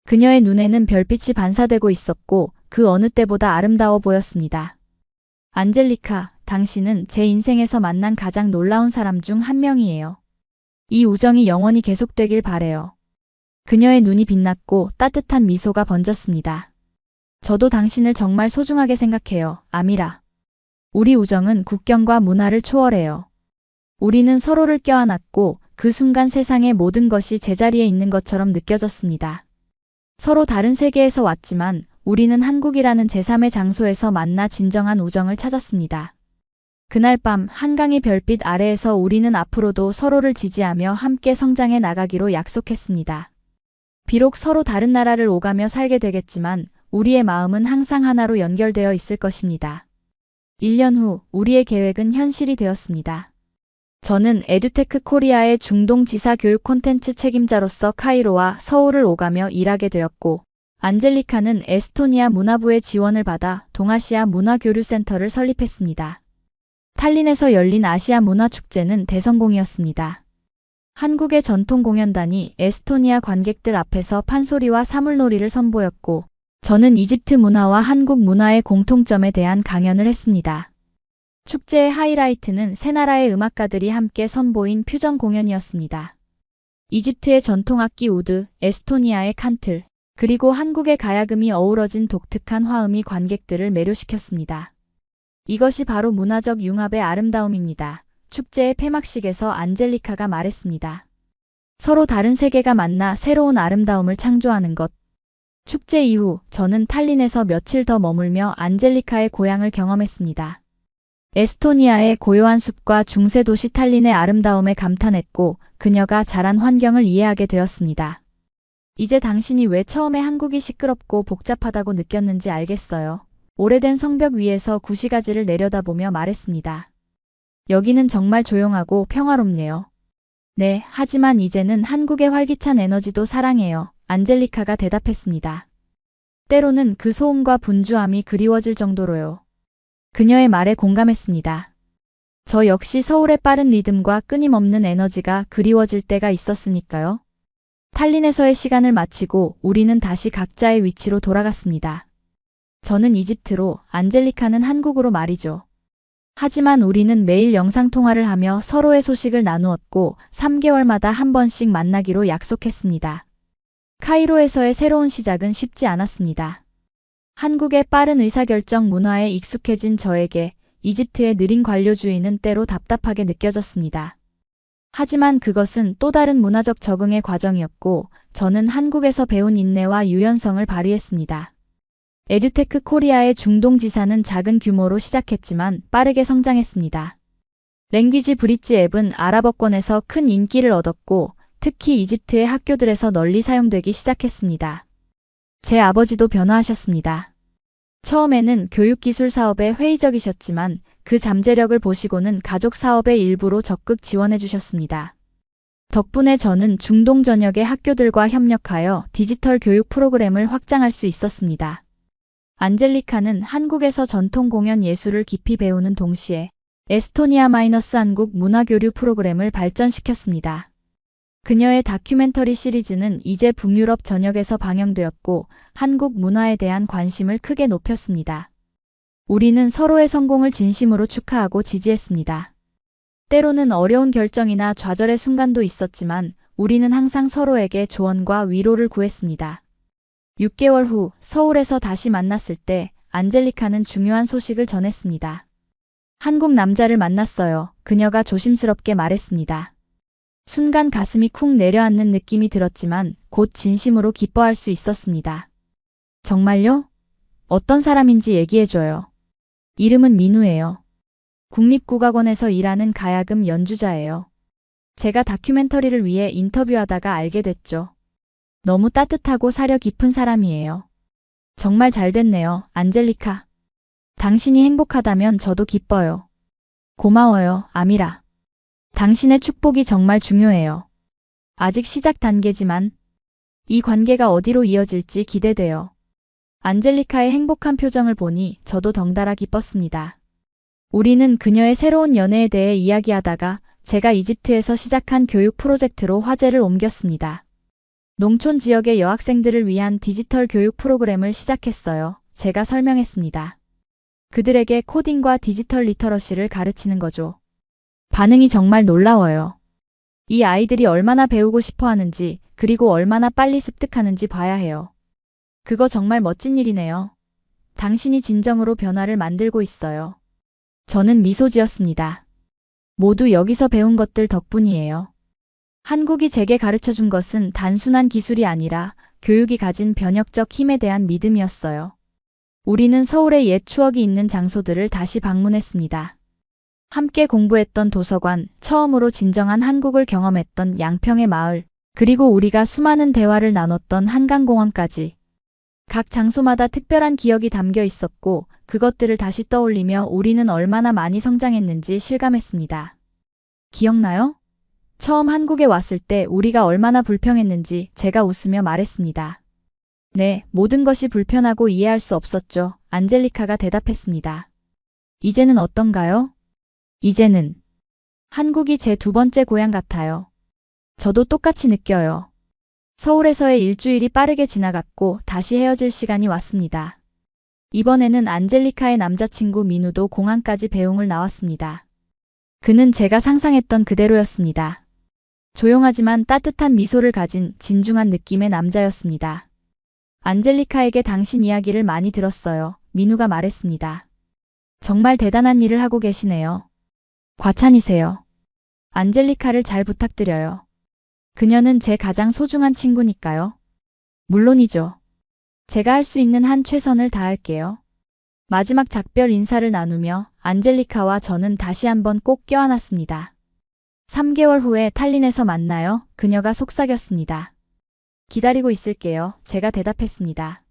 그녀의 눈에는 별빛이 반사되고 있었고 그 어느 때보다 아름다워 보였습니다. 안젤리카, 당신은 제 인생에서 만난 가장 놀라운 사람 중 한 명이에요. 이 우정이 영원히 계속되길 바래요. 그녀의 눈이 빛났고 따뜻한 미소가 번졌습니다. 저도 당신을 정말 소중하게 생각해요, 아미라. 우리 우정은 국경과 문화를 초월해요. 우리는 서로를 껴안았고 그 순간 세상의 모든 것이 제자리에 있는 것처럼 느껴졌습니다. 서로 다른 세계에서 왔지만 우리는 한국이라는 제3의 장소에서 만나 진정한 우정을 찾았습니다. 그날 밤 한강의 별빛 아래에서 우리는 앞으로도 서로를 지지하며 함께 성장해 나가기로 약속했습니다. 비록 서로 다른 나라를 오가며 살게 되겠지만 우리의 마음은 항상 하나로 연결되어 있을 것입니다. 1년 후 우리의 계획은 현실이 되었습니다. 저는 에듀테크 코리아의 중동 지사 교육 콘텐츠 책임자로서 카이로와 서울을 오가며 일하게 되었고 안젤리카는 에스토니아 문화부의 지원을 받아 동아시아 문화교류센터를 설립했습니다. 탈린에서 열린 아시아 문화축제는 대성공이었습니다. 한국의 전통공연단이 에스토니아 관객들 앞에서 판소리와 사물놀이를 선보였고 저는 이집트 문화와 한국 문화의 공통점에 대한 강연을 했습니다. 축제의 하이라이트는 세 나라의 음악가들이 함께 선보인 퓨전 공연이었습니다. 이집트의 전통악기 우드, 에스토니아의 칸틀, 그리고 한국의 가야금이 어우러진 독특한 화음이 관객들을 매료시켰습니다. 이것이 바로 문화적 융합의 아름다움입니다. 축제의 폐막식에서 안젤리카가 말했습니다. 서로 다른 세계가 만나 새로운 아름다움을 창조하는 것. 축제 이후 저는 탈린에서 며칠 더 머물며 안젤리카의 고향을 경험했습니다. 에스토니아의 고요한 숲과 중세 도시 탈린의 아름다움에 감탄했고 그녀가 자란 환경을 이해하게 되었습니다. 이제 당신이 왜 처음에 한국이 시끄럽고 복잡하다고 느꼈는지 알겠어요. 오래된 성벽 위에서 구시가지를 내려다보며 말했습니다. 여기는 정말 조용하고 평화롭네요. 네, 하지만 이제는 한국의 활기찬 에너지도 사랑해요. 안젤리카가 대답했습니다. 때로는 그 소음과 분주함이 그리워질 정도로요. 그녀의 말에 공감했습니다. 저 역시 서울의 빠른 리듬과 끊임없는 에너지가 그리워질 때가 있었으니까요. 탈린에서의 시간을 마치고 우리는 다시 각자의 위치로 돌아갔습니다. 저는 이집트로, 안젤리카는 한국으로 말이죠. 하지만 우리는 매일 영상통화를 하며 서로의 소식을 나누었고 3개월마다 한 번씩 만나기로 약속했습니다. 카이로에서의 새로운 시작은 쉽지 않았습니다. 한국의 빠른 의사결정 문화에 익숙해진 저에게 이집트의 느린 관료주의는 때로 답답하게 느껴졌습니다. 하지만 그것은 또 다른 문화적 적응의 과정이었고 저는 한국에서 배운 인내와 유연성을 발휘했습니다. 에듀테크 코리아의 중동 지사는 작은 규모로 시작했지만 빠르게 성장했습니다. 랭귀지 브릿지 앱은 아랍어권에서 큰 인기를 얻었고 특히 이집트의 학교들에서 널리 사용되기 시작했습니다. 제 아버지도 변화하셨습니다. 처음에는 교육기술 사업에 회의적이셨지만 그 잠재력을 보시고는 가족 사업의 일부로 적극 지원해 주셨습니다. 덕분에 저는 중동 전역의 학교들과 협력하여 디지털 교육 프로그램을 확장할 수 있었습니다. 안젤리카는 한국에서 전통 공연 예술을 깊이 배우는 동시에 에스토니아-한국 문화교류 프로그램을 발전시켰습니다. 그녀의 다큐멘터리 시리즈는 이제 북유럽 전역에서 방영되었고 한국 문화에 대한 관심을 크게 높였습니다. 우리는 서로의 성공을 진심으로 축하하고 지지했습니다. 때로는 어려운 결정이나 좌절의 순간도 있었지만 우리는 항상 서로에게 조언과 위로를 구했습니다. 6개월 후 서울에서 다시 만났을 때 안젤리카는 중요한 소식을 전했습니다. 한국 남자를 만났어요. 그녀가 조심스럽게 말했습니다. 순간 가슴이 쿵 내려앉는 느낌이 들었지만 곧 진심으로 기뻐할 수 있었습니다. 정말요? 어떤 사람인지 얘기해줘요. 이름은 민우예요. 국립국악원에서 일하는 가야금 연주자예요. 제가 다큐멘터리를 위해 인터뷰하다가 알게 됐죠. 너무 따뜻하고 사려 깊은 사람이에요. 정말 잘 됐네요, 안젤리카. 당신이 행복하다면 저도 기뻐요. 고마워요, 아미라. 당신의 축복이 정말 중요해요. 아직 시작 단계지만 이 관계가 어디로 이어질지 기대돼요. 안젤리카의 행복한 표정을 보니 저도 덩달아 기뻤습니다. 우리는 그녀의 새로운 연애에 대해 이야기하다가 제가 이집트에서 시작한 교육 프로젝트로 화제를 옮겼습니다. 농촌 지역의 여학생들을 위한 디지털 교육 프로그램을 시작했어요. 제가 설명했습니다. 그들에게 코딩과 디지털 리터러시를 가르치는 거죠. 반응이 정말 놀라워요. 이 아이들이 얼마나 배우고 싶어 하는지, 그리고 얼마나 빨리 습득하는지 봐야 해요. 그거 정말 멋진 일이네요. 당신이 진정으로 변화를 만들고 있어요. 저는 미소 지었습니다. 모두 여기서 배운 것들 덕분이에요. 한국이 제게 가르쳐준 것은 단순한 기술이 아니라 교육이 가진 변혁적 힘에 대한 믿음이었어요. 우리는 서울의 옛 추억이 있는 장소들을 다시 방문했습니다. 함께 공부했던 도서관, 처음으로 진정한 한국을 경험했던 양평의 마을, 그리고 우리가 수많은 대화를 나눴던 한강공원까지. 각 장소마다 특별한 기억이 담겨 있었고 그것들을 다시 떠올리며 우리는 얼마나 많이 성장했는지 실감했습니다. 기억나요? 처음 한국에 왔을 때 우리가 얼마나 불평했는지 제가 웃으며 말했습니다. 네, 모든 것이 불편하고 이해할 수 없었죠. 안젤리카가 대답했습니다. 이제는 어떤가요? 이제는 한국이 제 두 번째 고향 같아요. 저도 똑같이 느껴요. 서울에서의 일주일이 빠르게 지나갔고 다시 헤어질 시간이 왔습니다. 이번에는 안젤리카의 남자친구 민우도 공항까지 배웅을 나왔습니다. 그는 제가 상상했던 그대로였습니다. 조용하지만 따뜻한 미소를 가진 진중한 느낌의 남자였습니다. 안젤리카에게 당신 이야기를 많이 들었어요. 민우가 말했습니다. 정말 대단한 일을 하고 계시네요. 과찬이세요. 안젤리카를 잘 부탁드려요. 그녀는 제 가장 소중한 친구니까요. 물론이죠. 제가 할 수 있는 한 최선을 다할게요. 마지막 작별 인사를 나누며 안젤리카와 저는 다시 한번 꼭 껴안았습니다. 3개월 후에 탈린에서 만나요. 그녀가 속삭였습니다. 기다리고 있을게요. 제가 대답했습니다.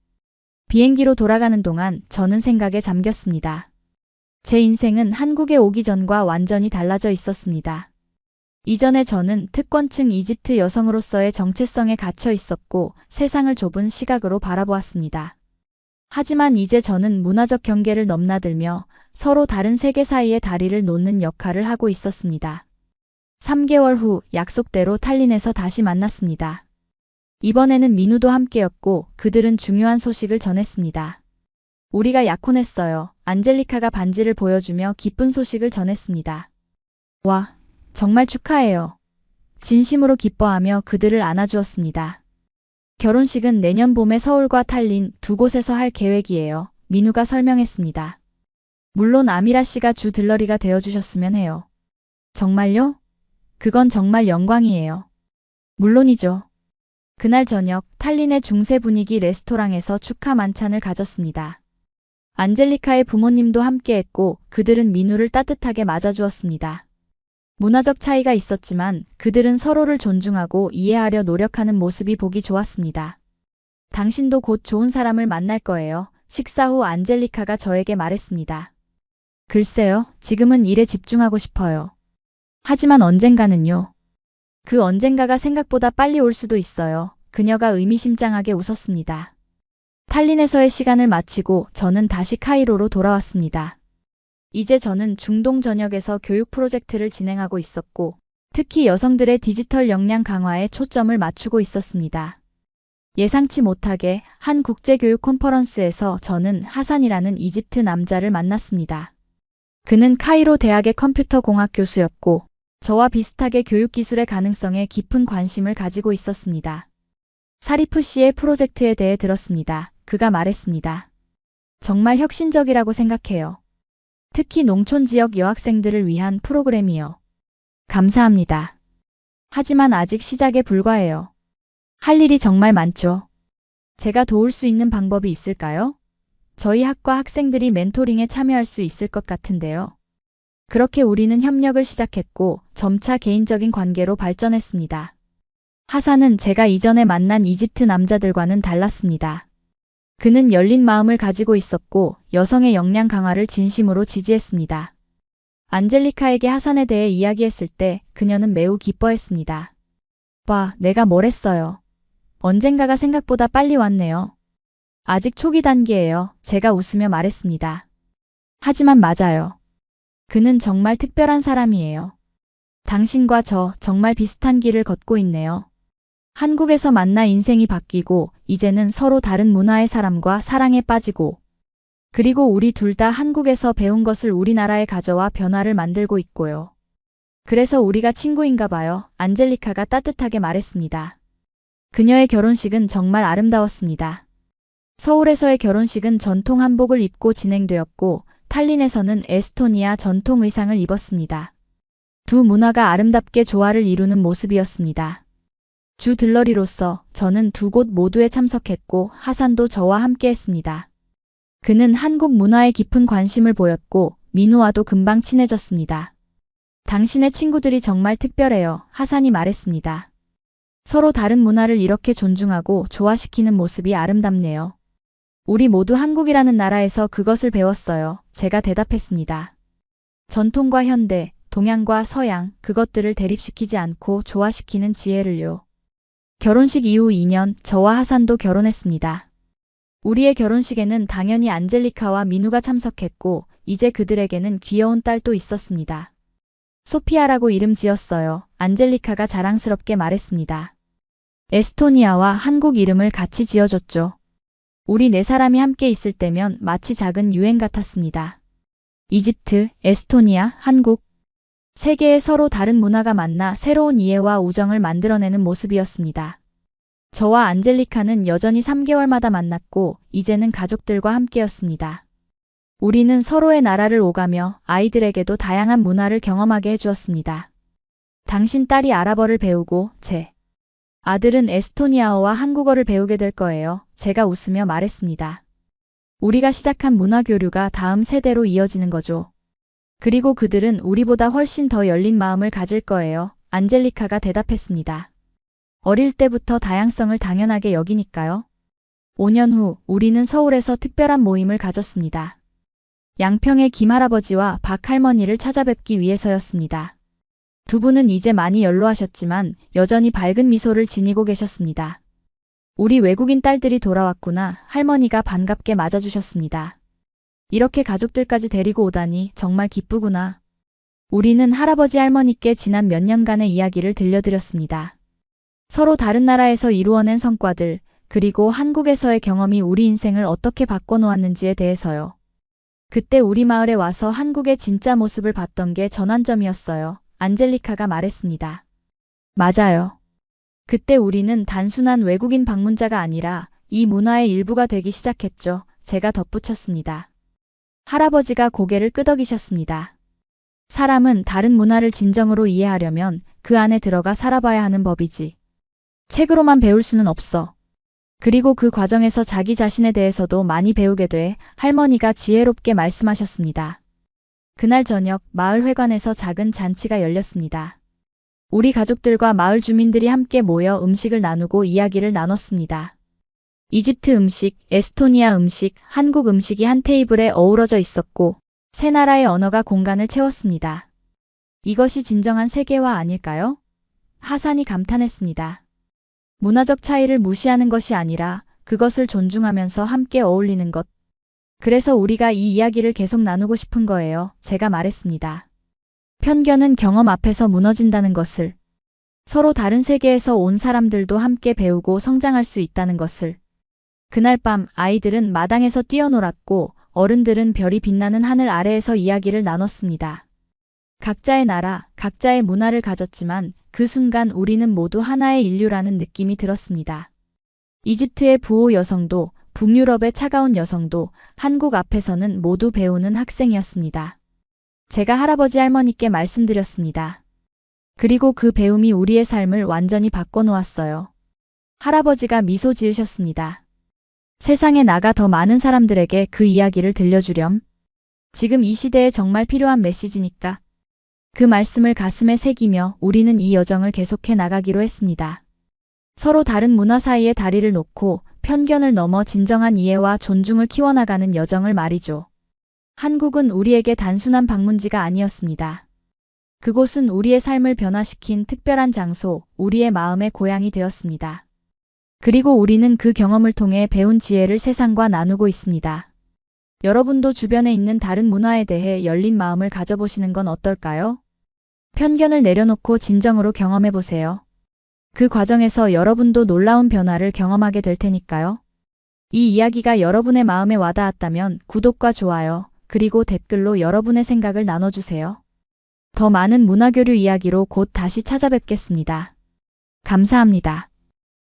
비행기로 돌아가는 동안 저는 생각에 잠겼습니다. 제 인생은 한국에 오기 전과 완전히 달라져 있었습니다. 이전에 저는 특권층 이집트 여성으로서의 정체성에 갇혀 있었고 세상을 좁은 시각으로 바라보았습니다. 하지만 이제 저는 문화적 경계를 넘나들며 서로 다른 세계 사이에 다리를 놓는 역할을 하고 있었습니다. 3개월 후 약속대로 탈린에서 다시 만났습니다. 이번에는 민우도 함께였고 그들은 중요한 소식을 전했습니다. 우리가 약혼했어요. 안젤리카가 반지를 보여주며 기쁜 소식을 전했습니다. 와, 정말 축하해요. 진심으로 기뻐하며 그들을 안아주었습니다. 결혼식은 내년 봄에 서울과 탈린 두 곳에서 할 계획이에요. 민우가 설명했습니다. 물론 아미라 씨가 주 들러리가 되어주셨으면 해요. 정말요? 그건 정말 영광이에요. 물론이죠. 그날 저녁 탈린의 중세 분위기 레스토랑에서 축하 만찬을 가졌습니다. 안젤리카의 부모님도 함께했고 그들은 민우를 따뜻하게 맞아주었습니다. 문화적 차이가 있었지만 그들은 서로를 존중하고 이해하려 노력하는 모습이 보기 좋았습니다. 당신도 곧 좋은 사람을 만날 거예요. 식사 후 안젤리카가 저에게 말했습니다. 글쎄요, 지금은 일에 집중하고 싶어요. 하지만 언젠가는요. 그 언젠가가 생각보다 빨리 올 수도 있어요. 그녀가 의미심장하게 웃었습니다. 탈린에서의 시간을 마치고 저는 다시 카이로로 돌아왔습니다. 이제 저는 중동 전역에서 교육 프로젝트를 진행하고 있었고 특히 여성들의 디지털 역량 강화에 초점을 맞추고 있었습니다. 예상치 못하게 한 국제교육 컨퍼런스에서 저는 하산이라는 이집트 남자를 만났습니다. 그는 카이로 대학의 컴퓨터 공학 교수였고 저와 비슷하게 교육기술의 가능성에 깊은 관심을 가지고 있었습니다. 사리프 씨의 프로젝트에 대해 들었습니다. 그가 말했습니다. 정말 혁신적이라고 생각해요. 특히 농촌 지역 여학생들을 위한 프로그램이요. 감사합니다. 하지만 아직 시작에 불과해요. 할 일이 정말 많죠. 제가 도울 수 있는 방법이 있을까요? 저희 학과 학생들이 멘토링에 참여할 수 있을 것 같은데요. 그렇게 우리는 협력을 시작했고 점차 개인적인 관계로 발전했습니다. 하산은 제가 이전에 만난 이집트 남자들과는 달랐습니다. 그는 열린 마음을 가지고 있었고 여성의 역량 강화를 진심으로 지지했습니다. 안젤리카에게 하산에 대해 이야기했을 때 그녀는 매우 기뻐했습니다. 봐, 내가 뭘 했어요. 언젠가가 생각보다 빨리 왔네요. 아직 초기 단계예요. 제가 웃으며 말했습니다. 하지만 맞아요. 그는 정말 특별한 사람이에요. 당신과 저 정말 비슷한 길을 걷고 있네요. 한국에서 만나 인생이 바뀌고 이제는 서로 다른 문화의 사람과 사랑에 빠지고 그리고 우리 둘 다 한국에서 배운 것을 우리나라에 가져와 변화를 만들고 있고요. 그래서 우리가 친구인가 봐요. 안젤리카가 따뜻하게 말했습니다. 그녀의 결혼식은 정말 아름다웠습니다. 서울에서의 결혼식은 전통 한복을 입고 진행되었고 탈린에서는 에스토니아 전통 의상을 입었습니다. 두 문화가 아름답게 조화를 이루는 모습이었습니다. 주 들러리로서 저는 두 곳 모두에 참석했고 하산도 저와 함께했습니다. 그는 한국 문화에 깊은 관심을 보였고 민우와도 금방 친해졌습니다. 당신의 친구들이 정말 특별해요. 하산이 말했습니다. 서로 다른 문화를 이렇게 존중하고 조화시키는 모습이 아름답네요. 우리 모두 한국이라는 나라에서 그것을 배웠어요. 제가 대답했습니다. 전통과 현대, 동양과 서양, 그것들을 대립시키지 않고 조화시키는 지혜를요. 결혼식 이후 2년, 저와 하산도 결혼했습니다. 우리의 결혼식에는 당연히 안젤리카와 민우가 참석했고 이제 그들에게는 귀여운 딸도 있었습니다. 소피아라고 이름 지었어요. 안젤리카가 자랑스럽게 말했습니다. 에스토니아와 한국 이름을 같이 지어줬죠. 우리 네 사람이 함께 있을 때면 마치 작은 유행 같았습니다. 이집트, 에스토니아, 한국. 세계의 서로 다른 문화가 만나 새로운 이해와 우정을 만들어내는 모습이었습니다. 저와 안젤리카는 여전히 3개월마다 만났고 이제는 가족들과 함께였습니다. 우리는 서로의 나라를 오가며 아이들에게도 다양한 문화를 경험하게 해주었습니다. 당신 딸이 아랍어를 배우고 제 아들은 에스토니아어와 한국어를 배우게 될 거예요. 제가 웃으며 말했습니다. 우리가 시작한 문화 교류가 다음 세대로 이어지는 거죠. 그리고 그들은 우리보다 훨씬 더 열린 마음을 가질 거예요. 안젤리카가 대답했습니다. 어릴 때부터 다양성을 당연하게 여기니까요. 5년 후 우리는 서울에서 특별한 모임을 가졌습니다. 양평의 김할아버지와 박할머니를 찾아뵙기 위해서였습니다. 두 분은 이제 많이 연로하셨지만 여전히 밝은 미소를 지니고 계셨습니다. 우리 외국인 딸들이 돌아왔구나. 할머니가 반갑게 맞아주셨습니다. 이렇게 가족들까지 데리고 오다니 정말 기쁘구나. 우리는 할아버지 할머니께 지난 몇 년간의 이야기를 들려드렸습니다. 서로 다른 나라에서 이루어낸 성과들, 그리고 한국에서의 경험이 우리 인생을 어떻게 바꿔놓았는지에 대해서요. 그때 우리 마을에 와서 한국의 진짜 모습을 봤던 게 전환점이었어요. 안젤리카가 말했습니다. 맞아요. 그때 우리는 단순한 외국인 방문자가 아니라 이 문화의 일부가 되기 시작했죠. 제가 덧붙였습니다. 할아버지가 고개를 끄덕이셨습니다. 사람은 다른 문화를 진정으로 이해하려면 그 안에 들어가 살아봐야 하는 법이지. 책으로만 배울 수는 없어. 그리고 그 과정에서 자기 자신에 대해서도 많이 배우게 돼. 할머니가 지혜롭게 말씀하셨습니다. 그날 저녁 마을 회관에서 작은 잔치가 열렸습니다. 우리 가족들과 마을 주민들이 함께 모여 음식을 나누고 이야기를 나눴습니다. 이집트 음식, 에스토니아 음식, 한국 음식이 한 테이블에 어우러져 있었고 세 나라의 언어가 공간을 채웠습니다. 이것이 진정한 세계화 아닐까요? 하산이 감탄했습니다. 문화적 차이를 무시하는 것이 아니라 그것을 존중하면서 함께 어울리는 것. 그래서 우리가 이 이야기를 계속 나누고 싶은 거예요. 제가 말했습니다. 편견은 경험 앞에서 무너진다는 것을. 서로 다른 세계에서 온 사람들도 함께 배우고 성장할 수 있다는 것을. 그날 밤 아이들은 마당에서 뛰어놀았고 어른들은 별이 빛나는 하늘 아래에서 이야기를 나눴습니다. 각자의 나라, 각자의 문화를 가졌지만 그 순간 우리는 모두 하나의 인류라는 느낌이 들었습니다. 이집트의 부호 여성도, 북유럽의 차가운 여성도 한국 앞에서는 모두 배우는 학생이었습니다. 제가 할아버지 할머니께 말씀드렸습니다. 그리고 그 배움이 우리의 삶을 완전히 바꿔놓았어요. 할아버지가 미소 지으셨습니다. 세상에 나가 더 많은 사람들에게 그 이야기를 들려주렴. 지금 이 시대에 정말 필요한 메시지니까. 그 말씀을 가슴에 새기며 우리는 이 여정을 계속해 나가기로 했습니다. 서로 다른 문화 사이에 다리를 놓고 편견을 넘어 진정한 이해와 존중을 키워나가는 여정을 말이죠. 한국은 우리에게 단순한 방문지가 아니었습니다. 그곳은 우리의 삶을 변화시킨 특별한 장소, 우리의 마음의 고향이 되었습니다. 그리고 우리는 그 경험을 통해 배운 지혜를 세상과 나누고 있습니다. 여러분도 주변에 있는 다른 문화에 대해 열린 마음을 가져보시는 건 어떨까요? 편견을 내려놓고 진정으로 경험해보세요. 그 과정에서 여러분도 놀라운 변화를 경험하게 될 테니까요. 이 이야기가 여러분의 마음에 와닿았다면 구독과 좋아요, 그리고 댓글로 여러분의 생각을 나눠주세요. 더 많은 문화교류 이야기로 곧 다시 찾아뵙겠습니다. 감사합니다.